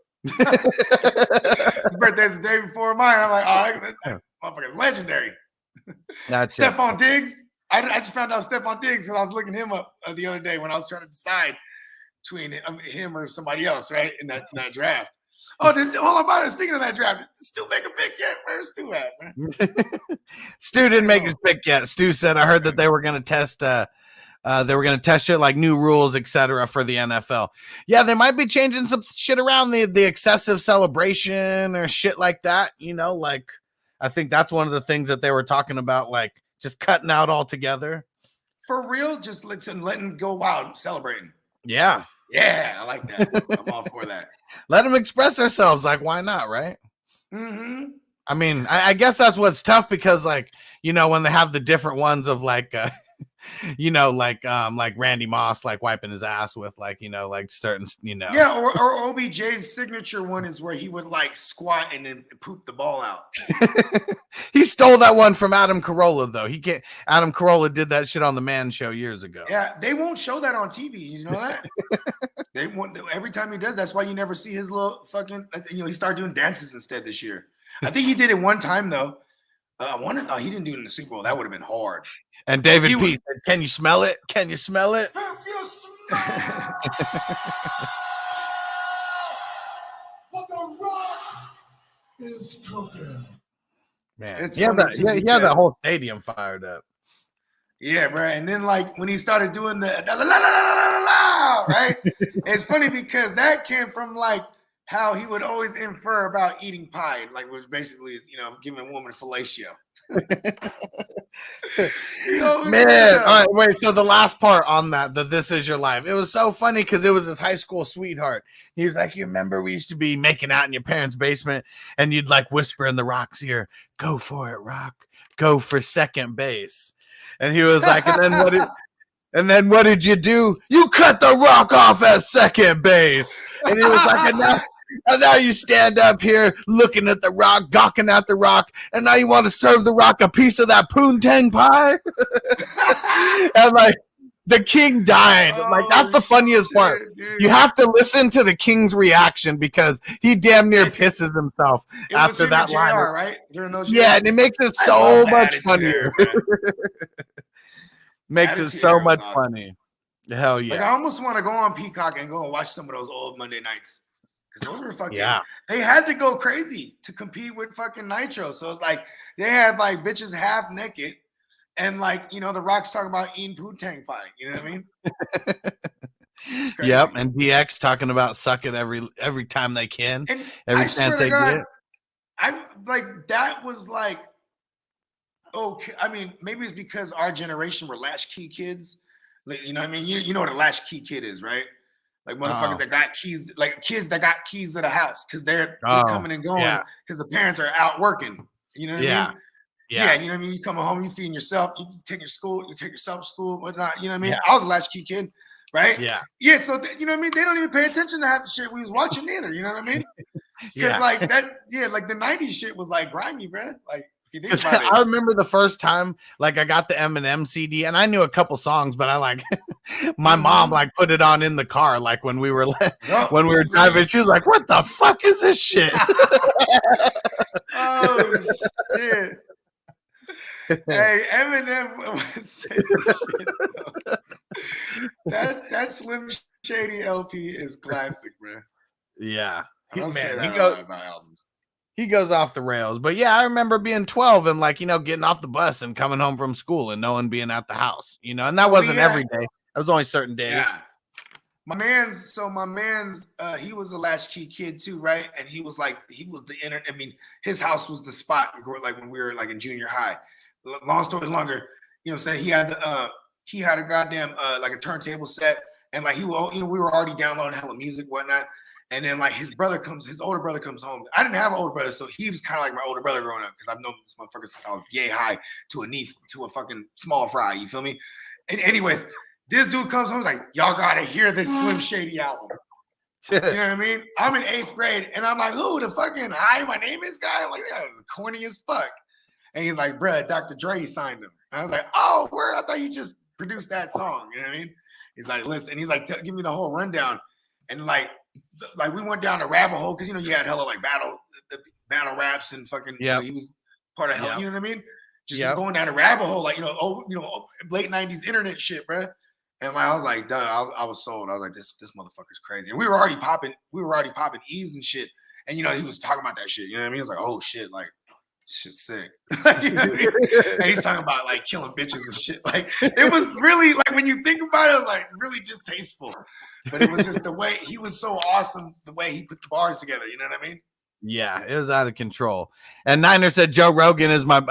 His birthday's the day before mine. I'm like, oh, that motherfucker's legendary. That's Stephon Diggs. I just found out Stephon Diggs because I was looking him up the other day when I was trying to decide between him or somebody else, right, in that draft. Oh, hold on about it. Speaking of that draft, did Stu make a pick yet? Where's Stu at, man? Stu didn't make his pick yet. Stu said, I heard that they were going to test shit like new rules, etc. for the NFL. Yeah, they might be changing some shit around the excessive celebration or shit like that. I think that's one of the things that they were talking about, like, just cutting out altogether. For real? Just letting go wild, celebrating. Yeah. Yeah, I like that. I'm all for that. Let them express ourselves. Like, why not, right? Mm-hmm. I mean, I guess that's what's tough because, like, when they have the different ones of, like, like Randy Moss, like, wiping his ass with, like, like certain, Yeah, or OBJ's signature one is where he would, like, squat and then poop the ball out. He stole that one from Adam Carolla, though. Adam Carolla did that shit on the Man Show years ago. Yeah, they won't show that on TV. You know that? Every time he does, that's why you never see his little fucking, he started doing dances instead this year. I think he did it one time, though. He didn't do it in the Super Bowl. That would have been hard. And David P said, can you smell it? Can you smell it? If you smell what The Rock is cooking. Man, he had that whole stadium fired up. Yeah, bro. And then, like, when he started doing the la, la, la, la, la, right? It's funny because that came from, like, how he would always infer about eating pie, like, which basically is, giving a woman fellatio. Man, all right, wait. So the last part on that, the "This Is Your Life," it was so funny because it was his high school sweetheart. He was like, "You remember we used to be making out in your parents' basement, and you'd like whisper in the Rock's ear, 'Go for it, Rock. Go for second base.'" And he was like, "And then what did you do? You cut the Rock off at second base." And he was like, and now you stand up here looking at the Rock, gawking at the Rock, and now you want to serve the Rock a piece of that poontang pie? And, like, the King died. Like, that's the funniest part. Dude. You have to listen to the King's reaction because he damn near pisses himself after that line. Right? Yeah, and it makes it so much funnier. Makes it so much funny. Hell yeah. Like, I almost want to go on Peacock and go and watch some of those old Monday nights. Because those were fucking, they had to go crazy to compete with fucking Nitro. So it's like, they had, like, bitches half naked and, like, The Rock's talking about eating poontang pie. You know what I mean? It's crazy. Yep, and DX talking about suck it every time they can, And every I swear chance to they God, get. I like that was like, okay. I mean, maybe it's because our generation were latchkey kids. Like, you know what I mean? You know what a latchkey kid is, right? Like motherfuckers that got keys, like kids that got keys to the house because they're coming and going because the parents are out working. You know what I mean? Yeah, you know what I mean? You come home, you feeding yourself, you take yourself to school, whatnot. You know what I mean? I was a latchkey kid, right? Yeah. So you know what I mean? They don't even pay attention to half the shit we was watching either. You know what I mean? Because like that, like the '90s shit was like grimy, bro. Like if you think about it. I remember the first time, like I got the Eminem CD, and I knew a couple songs, but I like my mom like put it on in the car, like when we were driving. She was like, "What the fuck is this shit?" Oh shit. Hey, Eminem was saying shit. That Slim Shady LP is classic, man. Yeah, about albums. He goes off the rails, but yeah, I remember being 12 and like getting off the bus and coming home from school and no one being at the house, and that wasn't every day. That was only certain days. Yeah. My man's, he was a latchkey kid too, right? And he was the internet. I mean, his house was the spot, like when we were like in junior high. Long story longer, saying he had a goddamn like a turntable set, and like we were already downloading hella music, whatnot. And then like his older brother comes home. I didn't have an older brother, so he was kind of like my older brother growing up because I've known this motherfucker since I was yay high to a fucking small fry. You feel me? And anyways, this dude comes home, he's like, y'all gotta hear this Slim Shady album. You know what I mean? I'm in 8th grade, and I'm like, who the fucking hi, my name is guy? I'm like, yeah, corny as fuck. And he's like, bruh, Dr. Dre signed him. And I was like, oh, where? I thought you just produced that song. You know what I mean? He's like, listen, and he's like, give me the whole rundown. And like we went down a rabbit hole because you had hella like battle raps and fucking he was part of hell. You know what I mean? Just going down a rabbit hole, like late 90s internet shit, bro. And like I was like, duh, I was sold. I was like, this motherfucker's crazy. And we were already popping E's and shit. And he was talking about that shit. You know what I mean? It was like, oh shit, like shit's sick. You know what I mean? And he's talking about like killing bitches and shit. Like it was really like when you think about it, it was like really distasteful. But it was just the way he was so awesome, the way he put the bars together. You know what I mean? Yeah, it was out of control. And Niner said Joe Rogan is my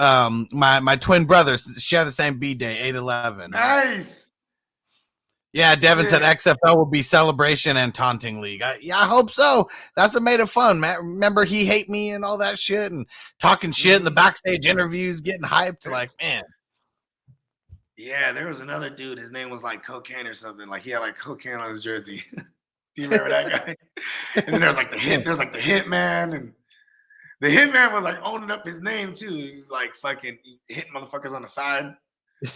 my twin brothers share the same B-day, 8/11. Nice. Yeah, Devin said XFL will be celebration and taunting league. I hope so. That's what made it fun, man. Remember he hate me and all that shit and talking shit in the backstage interviews, getting hyped. Like, man. Yeah, there was another dude. His name was like Cocaine or something. Like he had like cocaine on his jersey. Do you remember that guy? And then there's like the Hitman, and the Hitman was like owning up his name too. He was like fucking hitting motherfuckers on the side,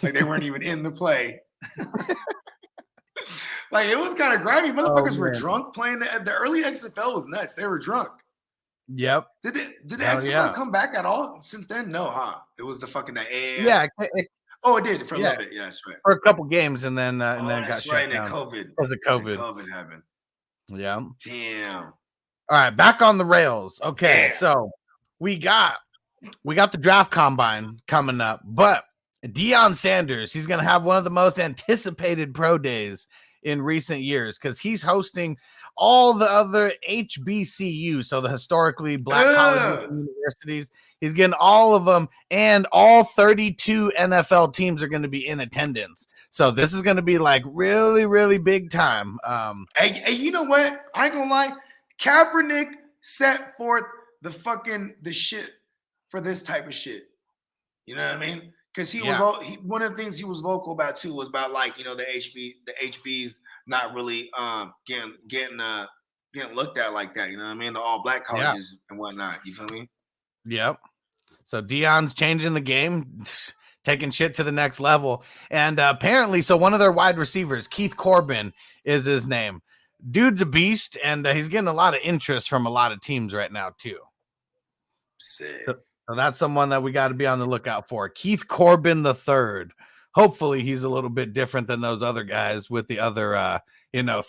like they weren't even in the play. Like it was kind of grimy. Motherfuckers were drunk playing the early XFL was nuts. They were drunk. Yep. Did the XFL come back at all since then? No, huh? It was the fucking AAF. Yeah. It did for a little bit. Yeah, that's right. For a couple games, and then got shut down. COVID. Because of COVID. COVID happened. Yeah. Damn. All right, back on the rails. Okay, so we got the draft combine coming up, but Deion Sanders, he's gonna have one of the most anticipated pro days in recent years because he's hosting all the other HBCU, so the historically black colleges and universities. He's getting all of them, and all 32 NFL teams are going to be in attendance. So this is going to be like really, really big time. Hey, you know what? I ain't gonna lie. Kaepernick set forth the shit for this type of shit. You know what I mean? Because he was one of the things he was vocal about too was about like the HBs not really getting looked at like that. You know what I mean? The all black colleges and whatnot. You feel me? Yep. So Deion's changing the game, taking shit to the next level. And apparently, so one of their wide receivers, Keith Corbin is his name. Dude's a beast, and he's getting a lot of interest from a lot of teams right now, too. Sick. So that's someone that we got to be on the lookout for. Keith Corbin III. Hopefully, he's a little bit different than those other guys with the other,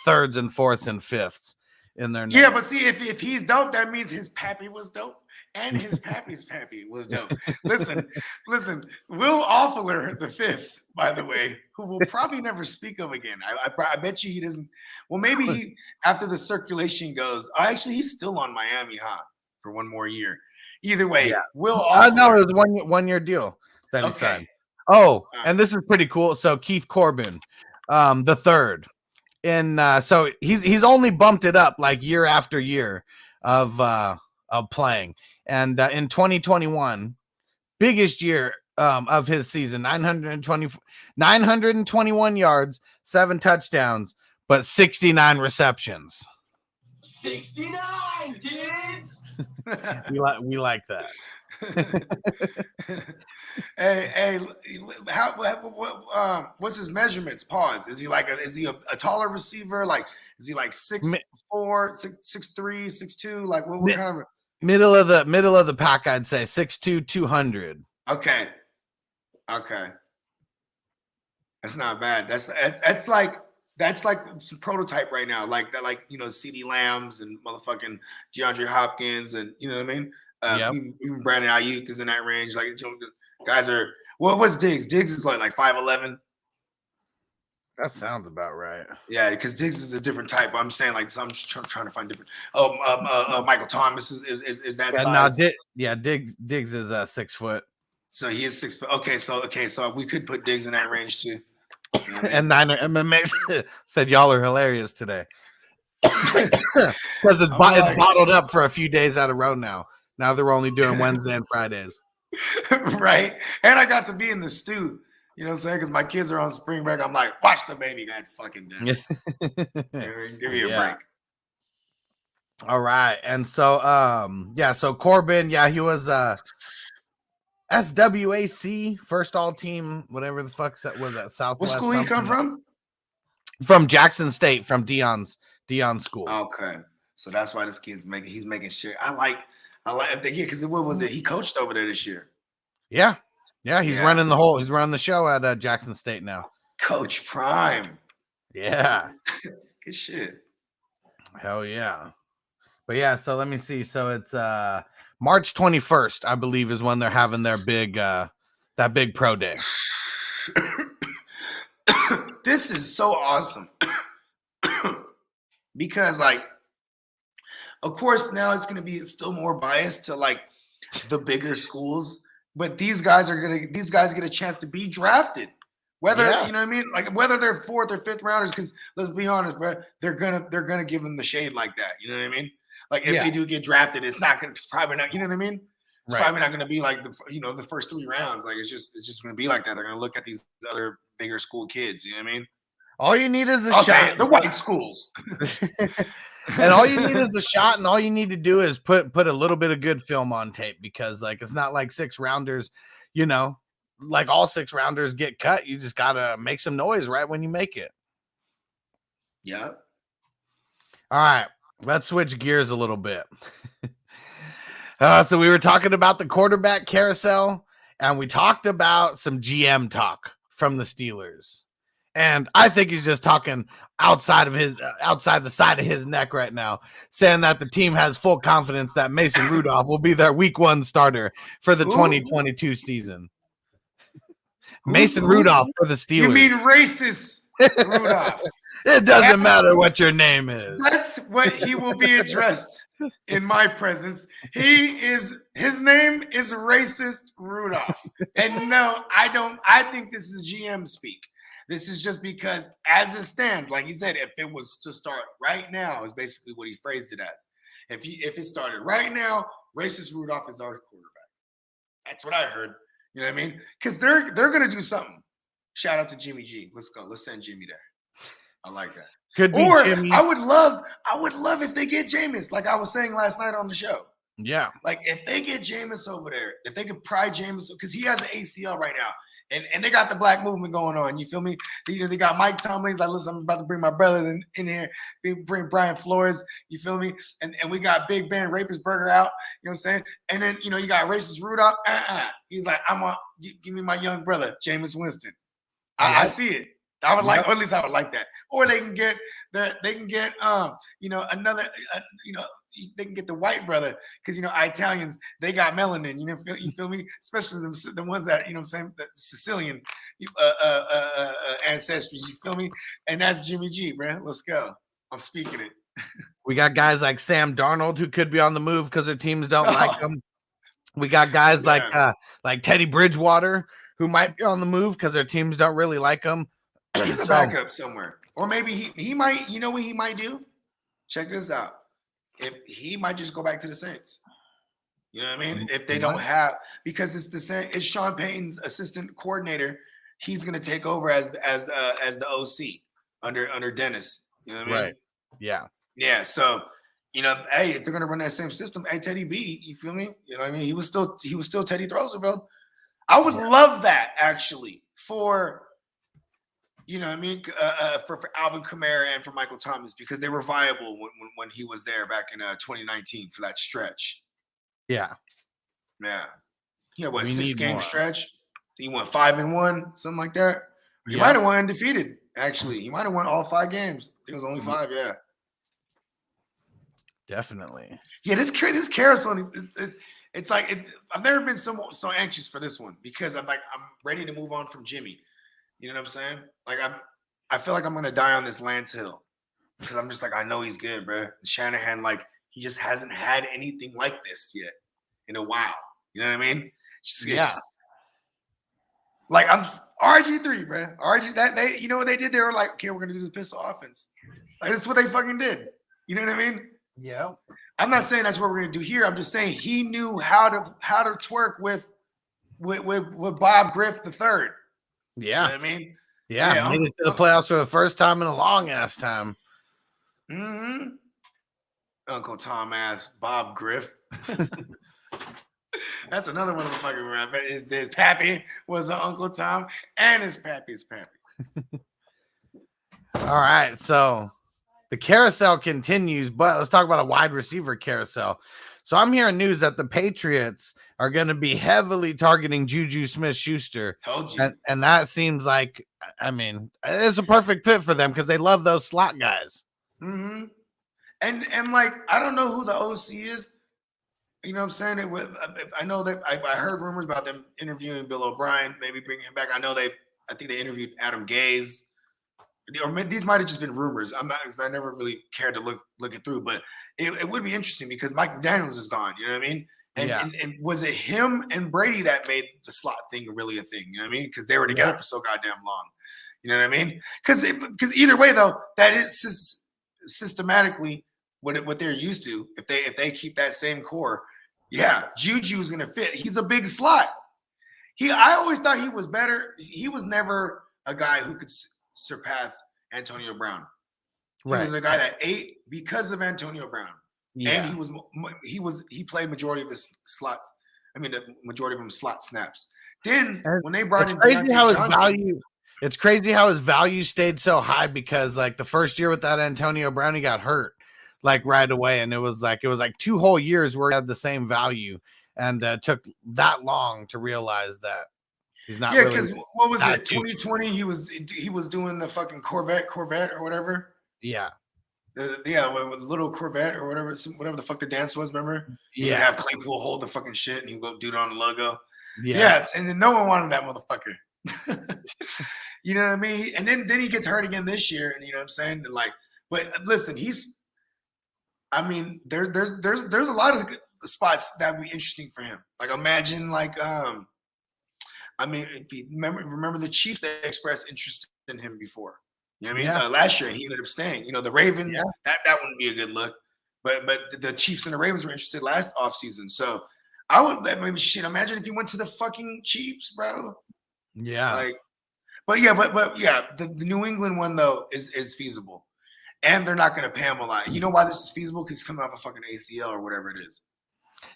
thirds and fourths and fifths in their name. Yeah, but see, if he's dope, that means his pappy was dope. and his Pappy's Pappy was dope. Listen, Will Offler the fifth, by the way, who we'll probably never speak of again. I bet you he doesn't. Well, maybe he after the circulation goes. Actually, he's still on Miami, for one more year. Either way, Will Offler. No, it was one year deal that he signed. Oh, and this is pretty cool. So Keith Corbin, the third, and so he's only bumped it up like year after year of playing. And in 2021, biggest year of his season, 921 yards, 7 touchdowns, but 69 receptions. 69, dudes. we like that. Hey, what's his measurements? Pause. Is he a taller receiver? Like, is he like 6'4", 6'3", 6'2"? Like, what kind of middle of the pack? I'd say 6'2", 200. Okay. That's not bad. That's like some prototype right now. Like that, CeeDee Lambs and motherfucking DeAndre Hopkins, and you know what I mean. Even Brandon Ayuk is in that range. Like, guys are. What's Diggs? Diggs is like 5'11". That sounds about right. Yeah, because Diggs is a different type. I'm saying so I'm just trying to find different. Michael Thomas is that size? Diggs is 6 foot. So he is 6 foot. Okay, so we could put Diggs in that range too. You know what I mean? And Niner MMA said y'all are hilarious today because it's bottled up for a few days out of row now. Now they're only doing Wednesday and Fridays. Right. And I got to be in the stew. You know what I'm saying? Because my kids are on spring break. I'm like, watch the baby. God fucking damn. Give me a break. All right. And so, so Corbin, he was SWAC, first all team, whatever the fuck's that was at Southwest. What school you come from? From Jackson State, from Deon's school. Okay. So that's why this kid's making shit. I like because what was it? He coached over there this year. Yeah, he's running the show at Jackson State now. Coach Prime. Yeah. Good shit. Hell yeah. But so let me see. So it's March 21st, I believe, is when they're having their big that big pro day. This is so awesome. Because of course, now it's going to be still more biased to the bigger schools, but these guys get a chance to be drafted. Whether you know what I mean, whether they're 4th or 5th rounders, because let's be honest, bro, they're gonna give them the shade like that. You know what I mean? If they do get drafted, it's probably not. You know what I mean? It's probably not gonna be the first 3 rounds. It's just gonna be like that. They're gonna look at these other bigger school kids. You know what I mean? All you need is a shot. The white schools. And all you need is a shot, and all you need to do is put a little bit of good film on tape, because it's not like 6 rounders, all 6 rounders get cut. You just gotta make some noise right when you make it. Yeah. All right, let's switch gears a little bit. So we were talking about the quarterback carousel, and we talked about some GM talk from the Steelers. And I think he's just talking outside the side of his neck right now, saying that the team has full confidence that Mason Rudolph will be their week 1 starter for the 2022 season. Mason Rudolph for the Steelers. You mean racist Rudolph? It doesn't matter what your name is. That's what he will be addressed in my presence. His name is racist Rudolph. And no, I don't. I think this is GM speak. This is just because, as it stands, like he said, if it was to start right now, is basically what he phrased it as. If it started right now, racist Rudolph is our quarterback. That's what I heard. You know what I mean? Because they're gonna do something. Shout out to Jimmy G. Let's go. Let's send Jimmy there. I like that. Could be Jimmy. I would love if they get Jameis, like I was saying last night on the show. Yeah. If they get Jameis over there, if they could pry Jameis, because he has an ACL right now. And they got the black movement going on. You feel me? They got Mike Tomlin. He's like, listen, I'm about to bring my brother in here. They bring Brian Flores. You feel me? And we got Big Ben Rapersburger out. You know what I'm saying? And then, you got racist Rudolph. He's like, give me my young brother, Jameis Winston. I see it. I would like, or at least I would like that. Or they can get another, they can get the white brother because Italians, they got melanin. You feel me? Especially the ones that the Sicilian ancestry. You feel me? And that's Jimmy G, bro. Let's go. I'm speaking it. We got guys like Sam Darnold who could be on the move because their teams don't like him. We got guys like Teddy Bridgewater who might be on the move because their teams don't really like him. He's a backup somewhere, or maybe he might. You know what he might do? Check this out. If he might just go back to the Saints. You know what I mean? If they don't have, because it's the same. It's Sean Payton's assistant coordinator. He's going to take over as the OC under Dennis. You know what I mean? Right. Yeah. Yeah. So, hey, if they're going to run that same system, hey, Teddy B, you feel me? You know what I mean? He was still Teddy Roosevelt. I would love that actually for. You know what I mean? For Alvin Kamara and for Michael Thomas, because they were viable when he was there back in 2019 for that stretch. Yeah. Yeah. Yeah, what, 6-game stretch? He went 5-1, something like that. He might have won undefeated, actually. He might have won all 5 games. I think it was only 5, yeah. Definitely. Yeah, this carousel, it's like I've never been so anxious for this one because I'm ready to move on from Jimmy. You know what I'm saying? Like I feel like I'm gonna die on this Lance Hill because I'm just like, I know he's good, bro. Shanahan, like, he just hasn't had anything like this yet in a while. You know what I mean? Like, I'm RG3, bro. That you know what they did? They were like, okay, we're gonna do the pistol offense. Like, that's what they fucking did. You know what I mean? Yeah. I'm not saying that's what we're gonna do here. I'm just saying he knew how to twerk with Bob Griff III. Yeah. You know what I mean? Yeah. Made it to the playoffs for the first time in a long ass time. Mm-hmm. Uncle Tom ass Bob Griff. That's another one of the fucking rap. His pappy was an Uncle Tom, and his pappy's pappy. All right. So the carousel continues, but let's talk about a wide receiver carousel. So I'm hearing news that the Patriots are going to be heavily targeting Juju Smith-Schuster. Told you. And that seems like, I mean, it's a perfect fit for them because they love those slot guys. Mm-hmm. And like, I don't know who the OC is. You know what I'm saying? I know that I heard rumors about them interviewing Bill O'Brien, maybe bringing him back. I think they interviewed Adam Gase. Or these might have just been rumors. I'm not, because I never really cared to look it through, but it would be interesting because Mike McDaniels is gone. You know what I mean? And was it him and Brady that made the slot thing really a thing? You know what I mean? Because they were together for so goddamn long. You know what I mean? Because either way though, that is systematically what they're used to. If they keep that same core, yeah, Juju is gonna fit. He's a big slot. I always thought he was better. He was never a guy who could surpass Antonio Brown. He was a guy that ate because of Antonio Brown. Yeah. And he played majority of his slots. I mean, the majority of them slot snaps. Then when they brought in it's crazy how his value stayed so high because like the first year with that Antonio Brown, he got hurt like right away. And it was like 2 whole years where he had the same value and took that long to realize that. He's not. Yeah, because what was it? 2020. He was doing the fucking Corvette or whatever. Yeah. With little Corvette or whatever the fuck the dance was. Remember? Yeah. He'd have Claypool hold the fucking shit and he'd go do it on the logo. Yeah. And then no one wanted that motherfucker. You know what I mean? And then he gets hurt again this year, and you know what I'm saying? And like, but listen, there's a lot of spots that would be interesting for him. Like imagine like remember the Chiefs that expressed interest in him before. You know what I mean? Last year, and he ended up staying. You know, the Ravens, that wouldn't be a good look. But the Chiefs and the Ravens were interested last offseason. So I would imagine if he went to the fucking Chiefs, bro. Yeah. Like, but the New England one though is feasible. And they're not going to pay him a lot. You know why this is feasible? Because he's coming off a fucking ACL or whatever it is.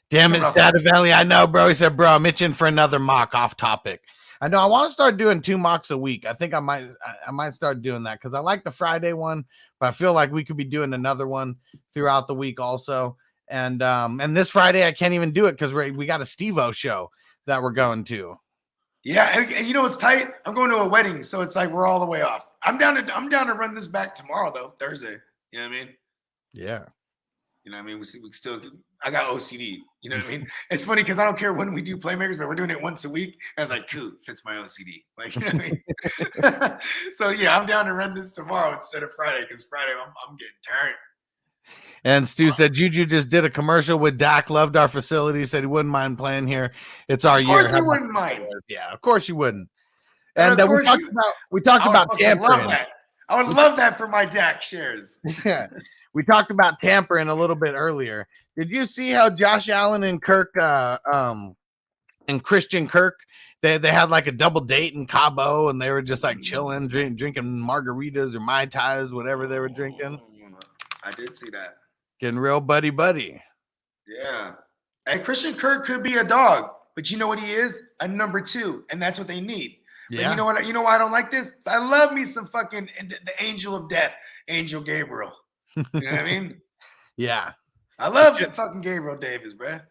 Damn it, Stativelli. I know, bro. He said, bro, I'm itching for another mock off topic. I know I want to start doing 2 mocks a week. I think I might start doing that because I like the Friday one, but I feel like we could be doing another one throughout the week also. And this Friday I can't even do it because we got a Steve-O show that we're going to. Yeah, and you know what's tight? I'm going to a wedding, so it's like we're all the way off. I'm down to run this back tomorrow though, Thursday. You know what I mean? Yeah. You know what I mean? We still, I got OCD. You know what I mean? It's funny because I don't care when we do playmakers, but we're doing it once a week. And I was like, cool, fits my OCD. Like, you know what I mean? So yeah, I'm down to run this tomorrow instead of Friday because Friday I'm getting tired. And Stu said Juju just did a commercial with Dak. Loved our facility. Said he wouldn't mind playing here. It's our year. Of course he wouldn't mind. Yeah, of course you wouldn't. And And we talked about tampering. I would love that for my Dak shares. Yeah, we talked about tampering a little bit earlier. Did you see how Josh Allen and Kirk and Christian Kirk they had like a double date in Cabo and they were just like chilling, drinking margaritas or Mai Tais, whatever they were drinking? I did see that. Getting real buddy. Yeah. And Christian Kirk could be a dog, but you know what he is? A number 2, and that's what they need. Yeah. But you know what? You know why I don't like this? I love me some fucking the angel of death, Angel Gabriel. You know what I mean? Yeah. I love fucking Gabriel Davis, bruh.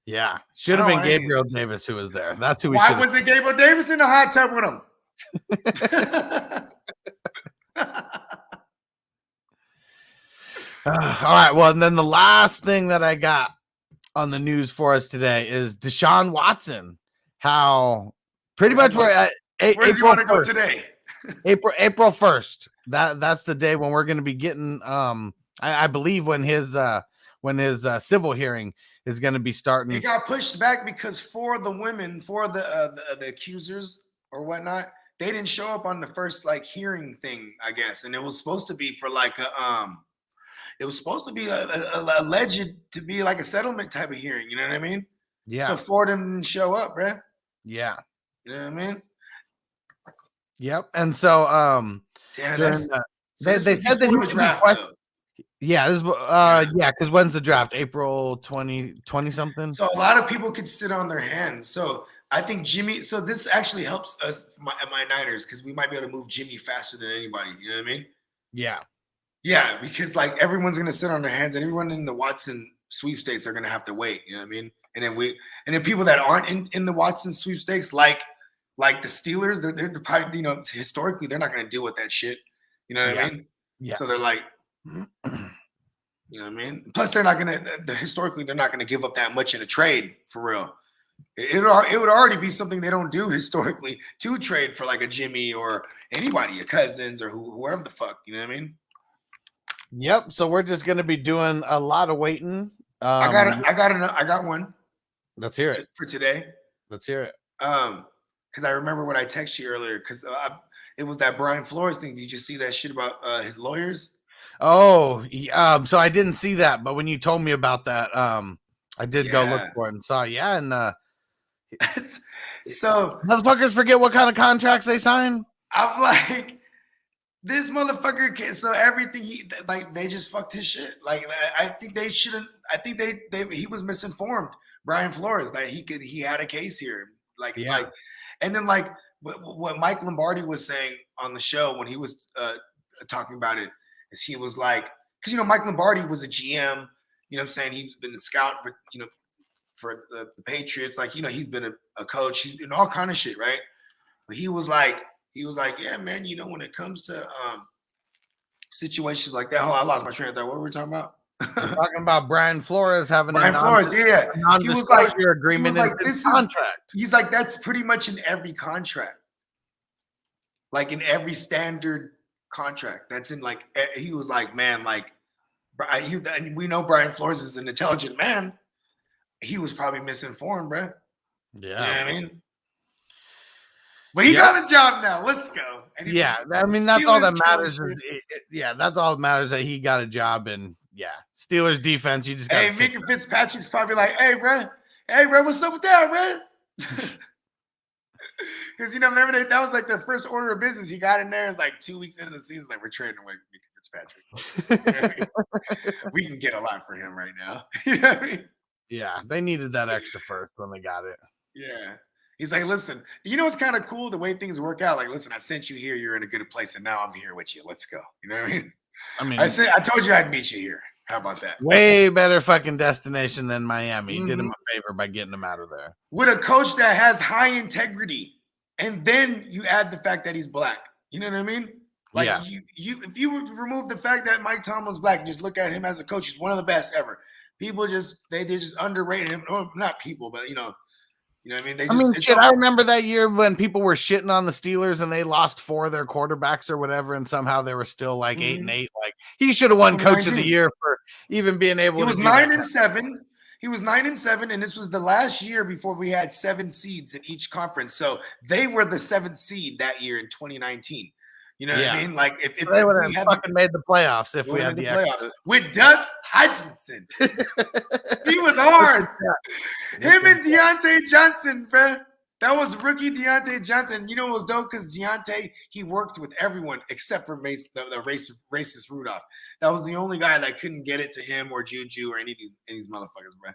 Yeah. Should have been Gabriel Davis who was there. That's who we Why was it Gabriel Davis in the hot tub with him? All right. Well, and then the last thing that I got on the news for us today is Desean Watson. How pretty much we're at where does he want to go today? April 1st. That's the day when we're going to be getting I believe when his civil hearing is going to be starting. It got pushed back because for the women, for the accusers or whatnot, they didn't show up on the first like hearing thing, I guess, and it was supposed to be for like it was supposed to be alleged to be like a settlement type of hearing. You know what I mean? Yeah. So for them didn't show up, bruh. Yeah. You know what I mean? Yep. And so they said that he was draft. Yeah, this because when's the draft? April 20 something. So a lot of people could sit on their hands. So I think Jimmy. So this actually helps us at my Niners because we might be able to move Jimmy faster than anybody. You know what I mean? Yeah. Yeah, because like everyone's gonna sit on their hands, and everyone in the Watson sweepstakes are gonna have to wait. You know what I mean? And then people that aren't in the Watson sweepstakes, like the Steelers, they're probably historically they're not gonna deal with that shit. You know what I mean? Yeah. So they're like. You know what I mean? Plus, they're not gonna. Historically, they're not gonna give up that much in a trade for real. It would already be something they don't do historically to trade for like a Jimmy or anybody, a Cousins or whoever the fuck. You know what I mean? Yep. So we're just gonna be doing a lot of waiting. I got one. Let's hear it for today. Let's hear it. Because I remember what I texted you earlier. Because it was that Brian Flores thing. Did you see that shit about his lawyers? Oh, so I didn't see that, but when you told me about that, I did go look for it and saw, and so motherfuckers forget what kind of contracts they sign. I'm like, this motherfucker so everything they just fucked his shit. Like I think they shouldn't. I think he was misinformed. Brian Flores, that he had a case here. And then like what Mike Lombardi was saying on the show when he was talking about it. Is he was like, because Mike Lombardi was a GM, you know what I'm saying? He's been a scout for the Patriots, like he's been a coach, he's been all kind of shit, right? But he was like, yeah, man, when it comes to situations like that, I lost my train of thought. What were we talking about? We're talking about Brian Flores having a non-disclosure agreement in his contract. He's like, that's pretty much in every contract, like in every standard contract. That's in like he was like, man, like we know Brian Flores is an intelligent man. He was probably misinformed, bro. Yeah, you know what I mean. But he got a job now. Let's go. And I mean that's all that matters. That's all that matters that he got a job and Steelers defense. You just got. Minka Fitzpatrick's probably like, hey, bro, what's up with that, bro? Because remember that was like their first order of business. He got in there. It's like 2 weeks into the season. Like we're trading away Minka Fitzpatrick. We can get a lot for him right now. You know what I mean? Yeah, they needed that extra first when they got it. Yeah, he's like, listen, it's kind of cool the way things work out. Like, listen, I sent you here. You're in a good place, and now I'm here with you. Let's go. You know what I mean? I told you I'd meet you here. How about that? Way better fucking destination than Miami. He did him a favor by getting him out of there. With a coach that has high integrity. And then you add the fact that he's black. You know what I mean? Like Yeah. if you remove the fact that Mike Tomlin's black, just look at him as a coach, he's one of the best ever. People they just underrated him. Or not people, but you know what I mean? I remember that year when people were shitting on the Steelers and they lost 4 of their quarterbacks or whatever, and somehow they were still like 8-8. Like he should have won Coach of the Year for even being able to. He was 9-7. He was 9-7, and this was the last year before we had 7 seeds in each conference. So they were the 7th seed that year in 2019. You know what I mean? Like if they would have fucking made the playoffs if we had the playoffs with Doug Hutchinson. He was hard. Him and Deontay Johnson, bro. That was rookie Deontay Johnson. You know it was dope because Deontay, he worked with everyone except for the racist Rudolph. That was the only guy that couldn't get it to him or Juju or any of these motherfuckers, bro.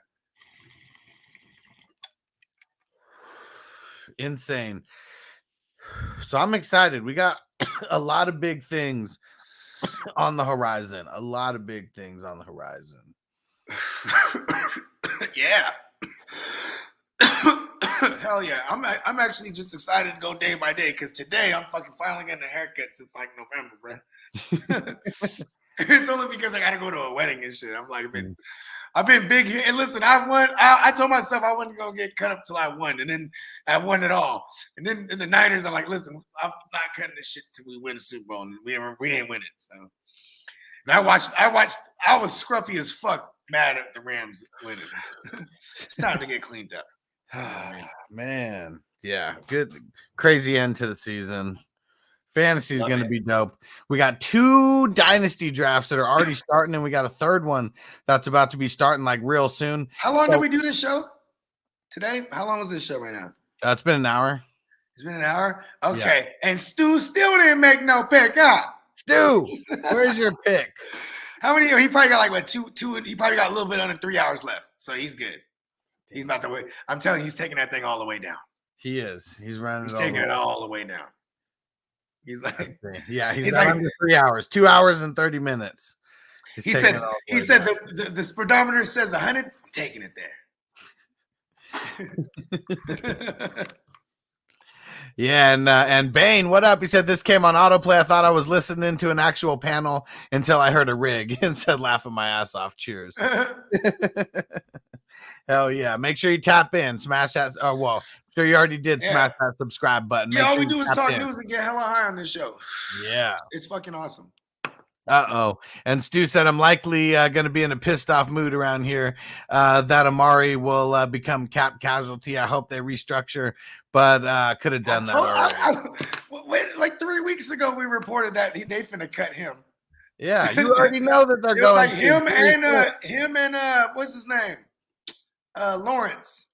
Insane. So I'm excited. We got a lot of big things on the horizon. A lot of big things on the horizon. Yeah. Hell yeah. I'm actually just excited to go day by day because today I'm fucking finally getting a haircut since like November, bro. It's only because I gotta go to a wedding and shit. I'm like, I've been big here. And listen, I won. I told myself I wasn't gonna get cut up till I won, and then I won it all. And then in the Niners, I'm like, listen, I'm not cutting this shit till we win the Super Bowl, and we didn't win it. So, and I watched. I was scruffy as fuck, mad at the Rams winning. It's time to get cleaned up. Man, yeah, good, crazy end to the season. Fantasy is going to be dope. We got 2 dynasty drafts that are already starting, and we got a third one that's about to be starting like real soon. How long did we do this show today? How long was this show right now? It's been an hour. It's been an hour? Okay. Yeah. And Stu still didn't make no pick, huh? Stu, where's your pick? How many? He probably got like what, two. He probably got a little bit under 3 hours left. So he's good. He's about to wait. I'm telling you, he's taking that thing all the way down. He is. He's running. He's taking it all the way down. He's like, yeah, he's like under 3 hours, 2 hours and 30 minutes. He said the speedometer says 100. I'm taking it there. Yeah, and Bane, what up? He said this came on autoplay. I thought I was listening to an actual panel until I heard a rig and said laughing my ass off. Cheers. Hell yeah. Make sure you tap in, smash that. Oh, well, sure you already did smash that subscribe button. Yeah, all we do is talk news and get hella high on this show. Yeah. It's fucking awesome. Uh-oh. And Stu said, I'm likely going to be in a pissed off mood around here that Amari will become cap casualty. I hope they restructure, but could have done that already. Like 3 weeks ago, we reported that they finna cut him. Yeah, you already know that they're going like him and what's his name? Lawrence.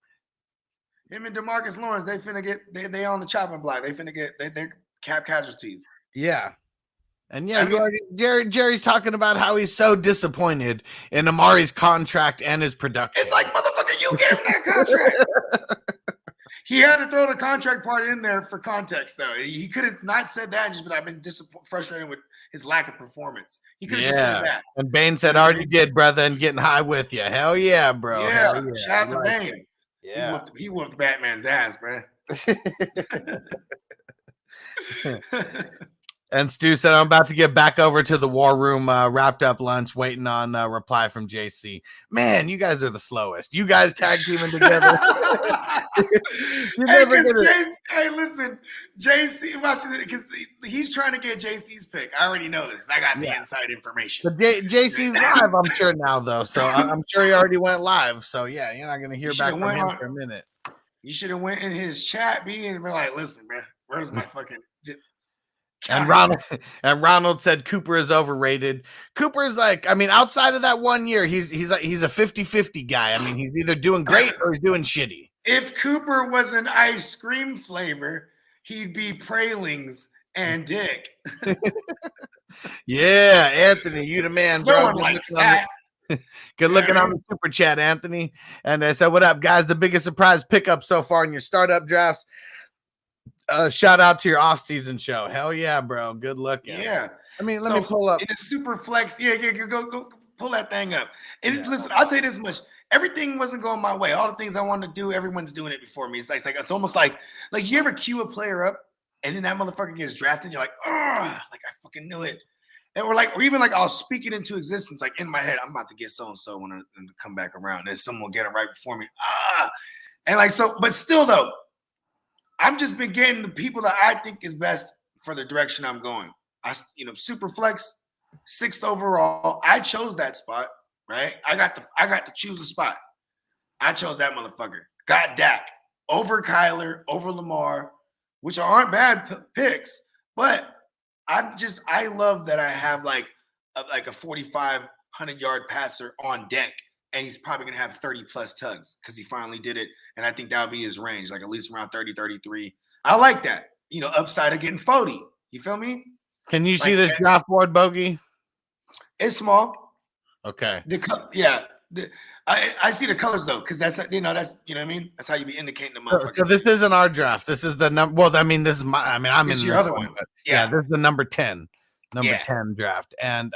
Him and DeMarcus Lawrence, they finna get they on the chopping block. They finna get they're cap casualties. Yeah. And yeah, Jerry's talking about how he's so disappointed in Amari's contract and his production. It's like, motherfucker, you gave him that contract. He had to throw the contract part in there for context, though. He could have not said that and just been, I've been frustrated with his lack of performance. He could have just said that. And Bane said, already did, brother, and getting high with you. Hell yeah, bro. Yeah, shout out to Bane. It. Yeah. He whooped Batman's ass, bro. And Stu said, I'm about to get back over to the war room, wrapped up lunch, waiting on a reply from JC. Man, you guys are the slowest. You guys tag teaming together. Hey, listen, JC, watching it because he's trying to get JC's pick. I already know this. I got the inside information. But JC's live, I'm sure now, though. So I'm sure he already went live. So yeah, you're not going to hear back from him for a minute. You should have went in his chat, and be like, listen, man, where's my fucking... And Ronald said Cooper is overrated. Cooper's like, I mean, outside of that 1 year, he's a 50-50 guy. I mean, he's either doing great or he's doing shitty. If Cooper was an ice cream flavor, he'd be Pralings and Dick. Yeah, Anthony, you the man, bro. No one likes that. Good looking on the super chat, Anthony. And I said, what up, guys? The biggest surprise pickup so far in your startup drafts. Shout out to your off-season show. Hell yeah, bro. Good looking. Yeah. I mean, let me pull up. In a super flex. Yeah, go pull that thing up. And listen, I'll tell you this much. Everything wasn't going my way. All the things I wanted to do, everyone's doing it before me. It's almost like you ever queue a player up and then that motherfucker gets drafted. You're like, oh, like I fucking knew it. And or even like I'll speak it into existence, like in my head, I'm about to get so and so when I come back around, and someone will get it right before me. And like so, but still though, I've just been getting the people that I think is best for the direction I'm going. Super flex, 6th overall. I chose that spot, right? I got to choose a spot. I chose that motherfucker. Got Dak over Kyler, over Lamar, which aren't bad picks, but I love that I have like a 4,500-yard passer on deck, and he's probably gonna have 30 plus tugs because he finally did it, and I think that would be his range, like at least around 30, 33. I like that, upside of getting 40. You feel me? Can you see this draft board, Bogey? It's small. Okay. I see the colors though, because that's you know what I mean. That's how you be indicating the motherfucker. So this isn't our draft. This is the number. Well, I mean, this is my. I mean, I'm in your other one. Yeah, this is the number 10 draft, and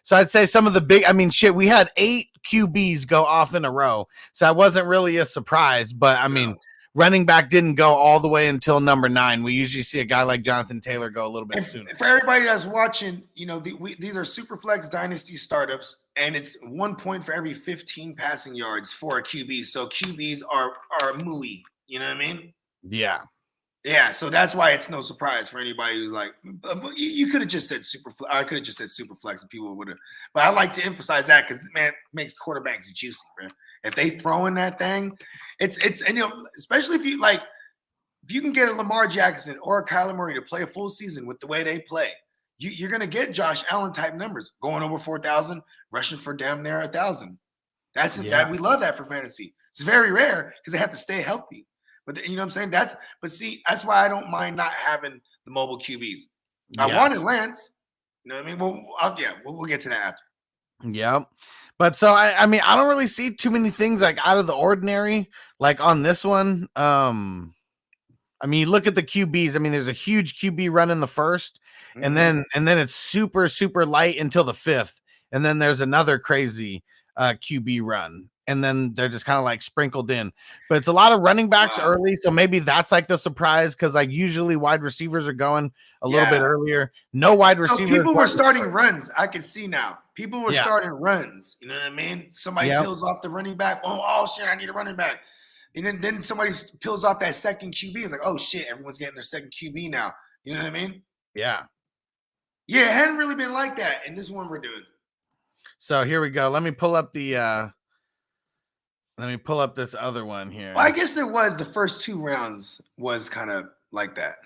so I'd say some of the big. I mean, shit, we had 8 QBs go off in a row, so that wasn't really a surprise. But I mean, running back didn't go all the way until number 9. We usually see a guy like Jonathan Taylor go a little bit sooner. For everybody that's watching, these are Superflex Dynasty startups, and it's 1 point for every 15 passing yards for a QB. So QBs are mooey. You know what I mean? Yeah. Yeah, so that's why it's no surprise for anybody who's like, you could have just said Superflex. I could have just said Superflex, and people would have. But I like to emphasize that because man, it makes quarterbacks juicy, man. If they throw in that thing, it's especially if you can get a Lamar Jackson or a Kyler Murray to play a full season with the way they play, you're gonna get Josh Allen type numbers, going over 4,000, rushing for damn near 1,000. That we love that for fantasy. It's very rare because they have to stay healthy. But you know what I'm saying? That's why I don't mind not having the mobile QBs. I wanted Lance. You know what I mean? Well, we'll get to that after. Yeah. But so I mean, I don't really see too many things like out of the ordinary, like on this one. I mean, you look at the QBs. I mean, there's a huge QB run in the first, and then it's super, super light until the 5th. And then there's another crazy QB run. And then they're just kind of like sprinkled in, but it's a lot of running backs early. So maybe that's like the surprise. Cause like usually wide receivers are going a little bit earlier. No wide receivers. People were starting runs. I can see now. People were starting runs. You know what I mean? Somebody peels off the running back. Oh shit, I need a running back. And then somebody peels off that second QB. It's like, oh shit, everyone's getting their second QB now. You know what I mean? Yeah. Yeah, it hadn't really been like that. And this one we're doing. So here we go. Let me pull up this other one here. Well, I guess there was the first 2 rounds was kind of like that.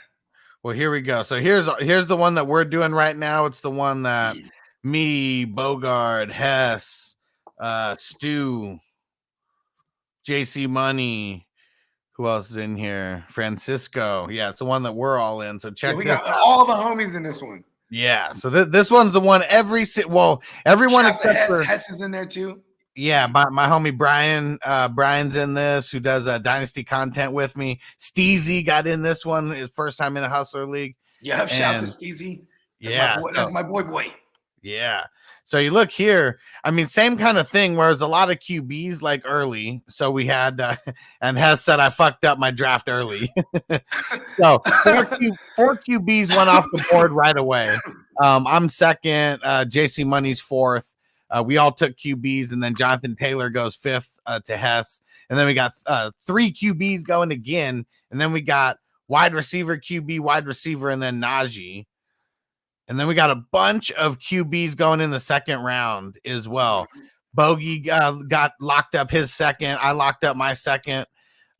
Well, here we go. So here's the one that we're doing right now. It's the one that me, Bogard, Hess, Stu, JC Money, who else is in here? Francisco. Yeah, it's the one that we're all in. So check. We got all the homies in this one. Yeah. So this one's the one everyone except for Hess is in there too. Yeah, my homie Brian's in this, who does Dynasty content with me. Steezy got in this one, his first time in a Hustler League. Yeah, shout out to Steezy. That's my boy. Yeah. So you look here, I mean, same kind of thing, whereas a lot of QBs like early. So we had, and Hess said I fucked up my draft early. So 4 QBs went off the board right away. I'm second, JC Money's 4th. We all took QBs, and then Jonathan Taylor goes 5th to Hess. And then we got 3 QBs going again. And then we got wide receiver, QB, wide receiver, and then Najee. And then we got a bunch of QBs going in the second round as well. Bogey got locked up his second. I locked up my second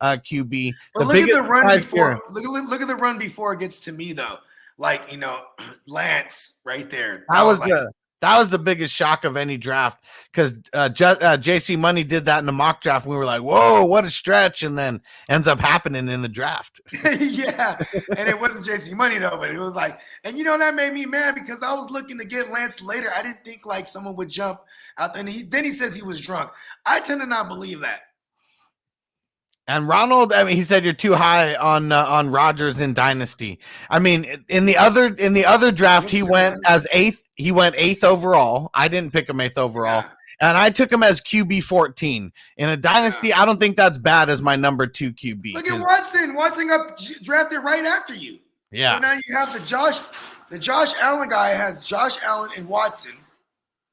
QB. Look at the run before. Look at the run before it gets to me, though. Like, Lance right there. That was the biggest shock of any draft, because JC Money did that in the mock draft. And we were like, whoa, what a stretch. And then ends up happening in the draft. Yeah. And it wasn't JC Money, though, but it was like, and that made me mad because I was looking to get Lance later. I didn't think like someone would jump out. And then he says he was drunk. I tend to not believe that. And Ronald, I mean, he said you're too high on Rodgers in Dynasty. I mean, in the other draft, he went as 8th. He went 8th overall. I didn't pick him 8th overall, and I took him as QB 14 in a Dynasty. I don't think that's bad as my number 2 QB. Look at Watson. Watson got drafted right after you. Yeah. So now you have the Josh Allen guy has Josh Allen and Watson.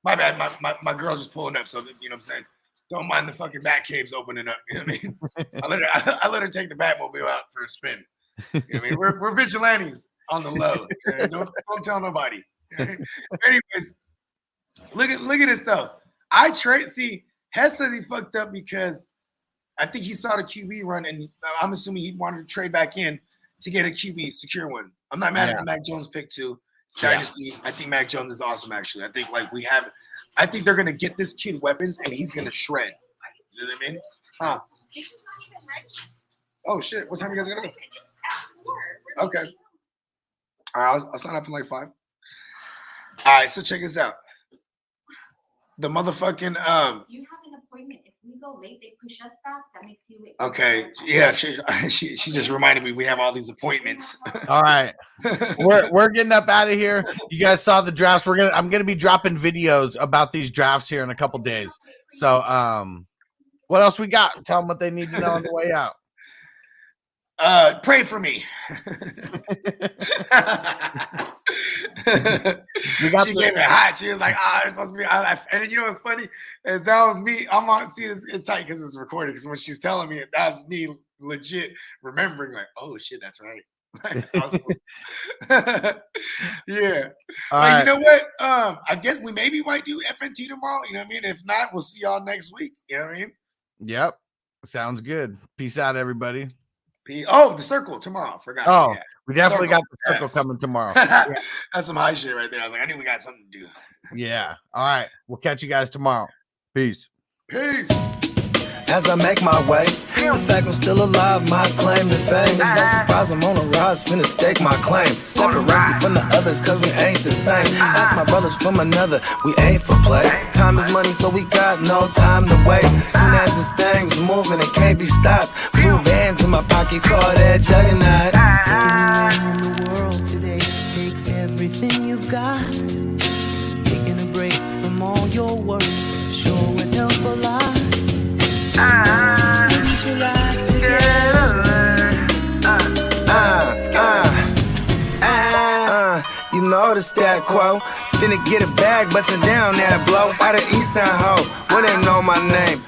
My bad. My girl's just pulling up, so you know what I'm saying. Don't mind the fucking bat caves opening up. You know what I mean? I let her take the Batmobile out for a spin. You know what I mean? We're vigilantes on the low. You know? Don't tell nobody. Anyways, look at this though. Hess says he fucked up because I think he saw the QB run, and I'm assuming he wanted to trade back in to get a QB secure one. I'm not mad at the Mac Jones pick too. It's dynasty. I think Mac Jones is awesome. Actually, I think they're gonna get this kid weapons, and he's gonna shred. You know what I mean? Huh? Oh shit! What time you guys gonna go? Okay. All right, I'll sign up in like 5. All right, so check this out. The motherfucking You have an appointment. If we go late, they push us back. That makes you late. Okay, yeah, she just reminded me we have all these appointments. All right, we're getting up out of here. You guys saw the drafts. I'm gonna be dropping videos about these drafts here in a couple days. So what else we got? Tell them what they need to know on the way out. Pray for me. She gave me hot. She was like, it's supposed to be. And then you know what's funny is that was me. I'm on. See, it's tight because it's recorded. Because when she's telling me it, that's me legit remembering. Like, oh shit, that's right. Yeah. Right. You know what? I guess we maybe might do FNT tomorrow. You know what I mean? If not, we'll see y'all next week. You know what I mean? Yep. Sounds good. Peace out, everybody. Oh, the circle tomorrow. Forgot. Oh, yeah. We definitely got the circle coming tomorrow. That's some high shit right there. I was like, I knew we got something to do. Yeah. All right. We'll catch you guys tomorrow. Peace. Peace. As I make my way, the fact I'm still alive, my claim to fame. It's no surprise I'm on a rise, finna stake my claim. Separate me from the others, cause we ain't the same. Ask my brothers from another, we ain't for play. Time is money, so we got no time to waste. Soon as this thing's moving, it can't be stopped. Blue bands in my pocket, call that juggernaut. In the world today takes everything you've got. Taking a break from all your work sure would help a lot. You know the stat quo. Finna get a bag, bustin' down that blow. Out of East Side Ho, where they know my name.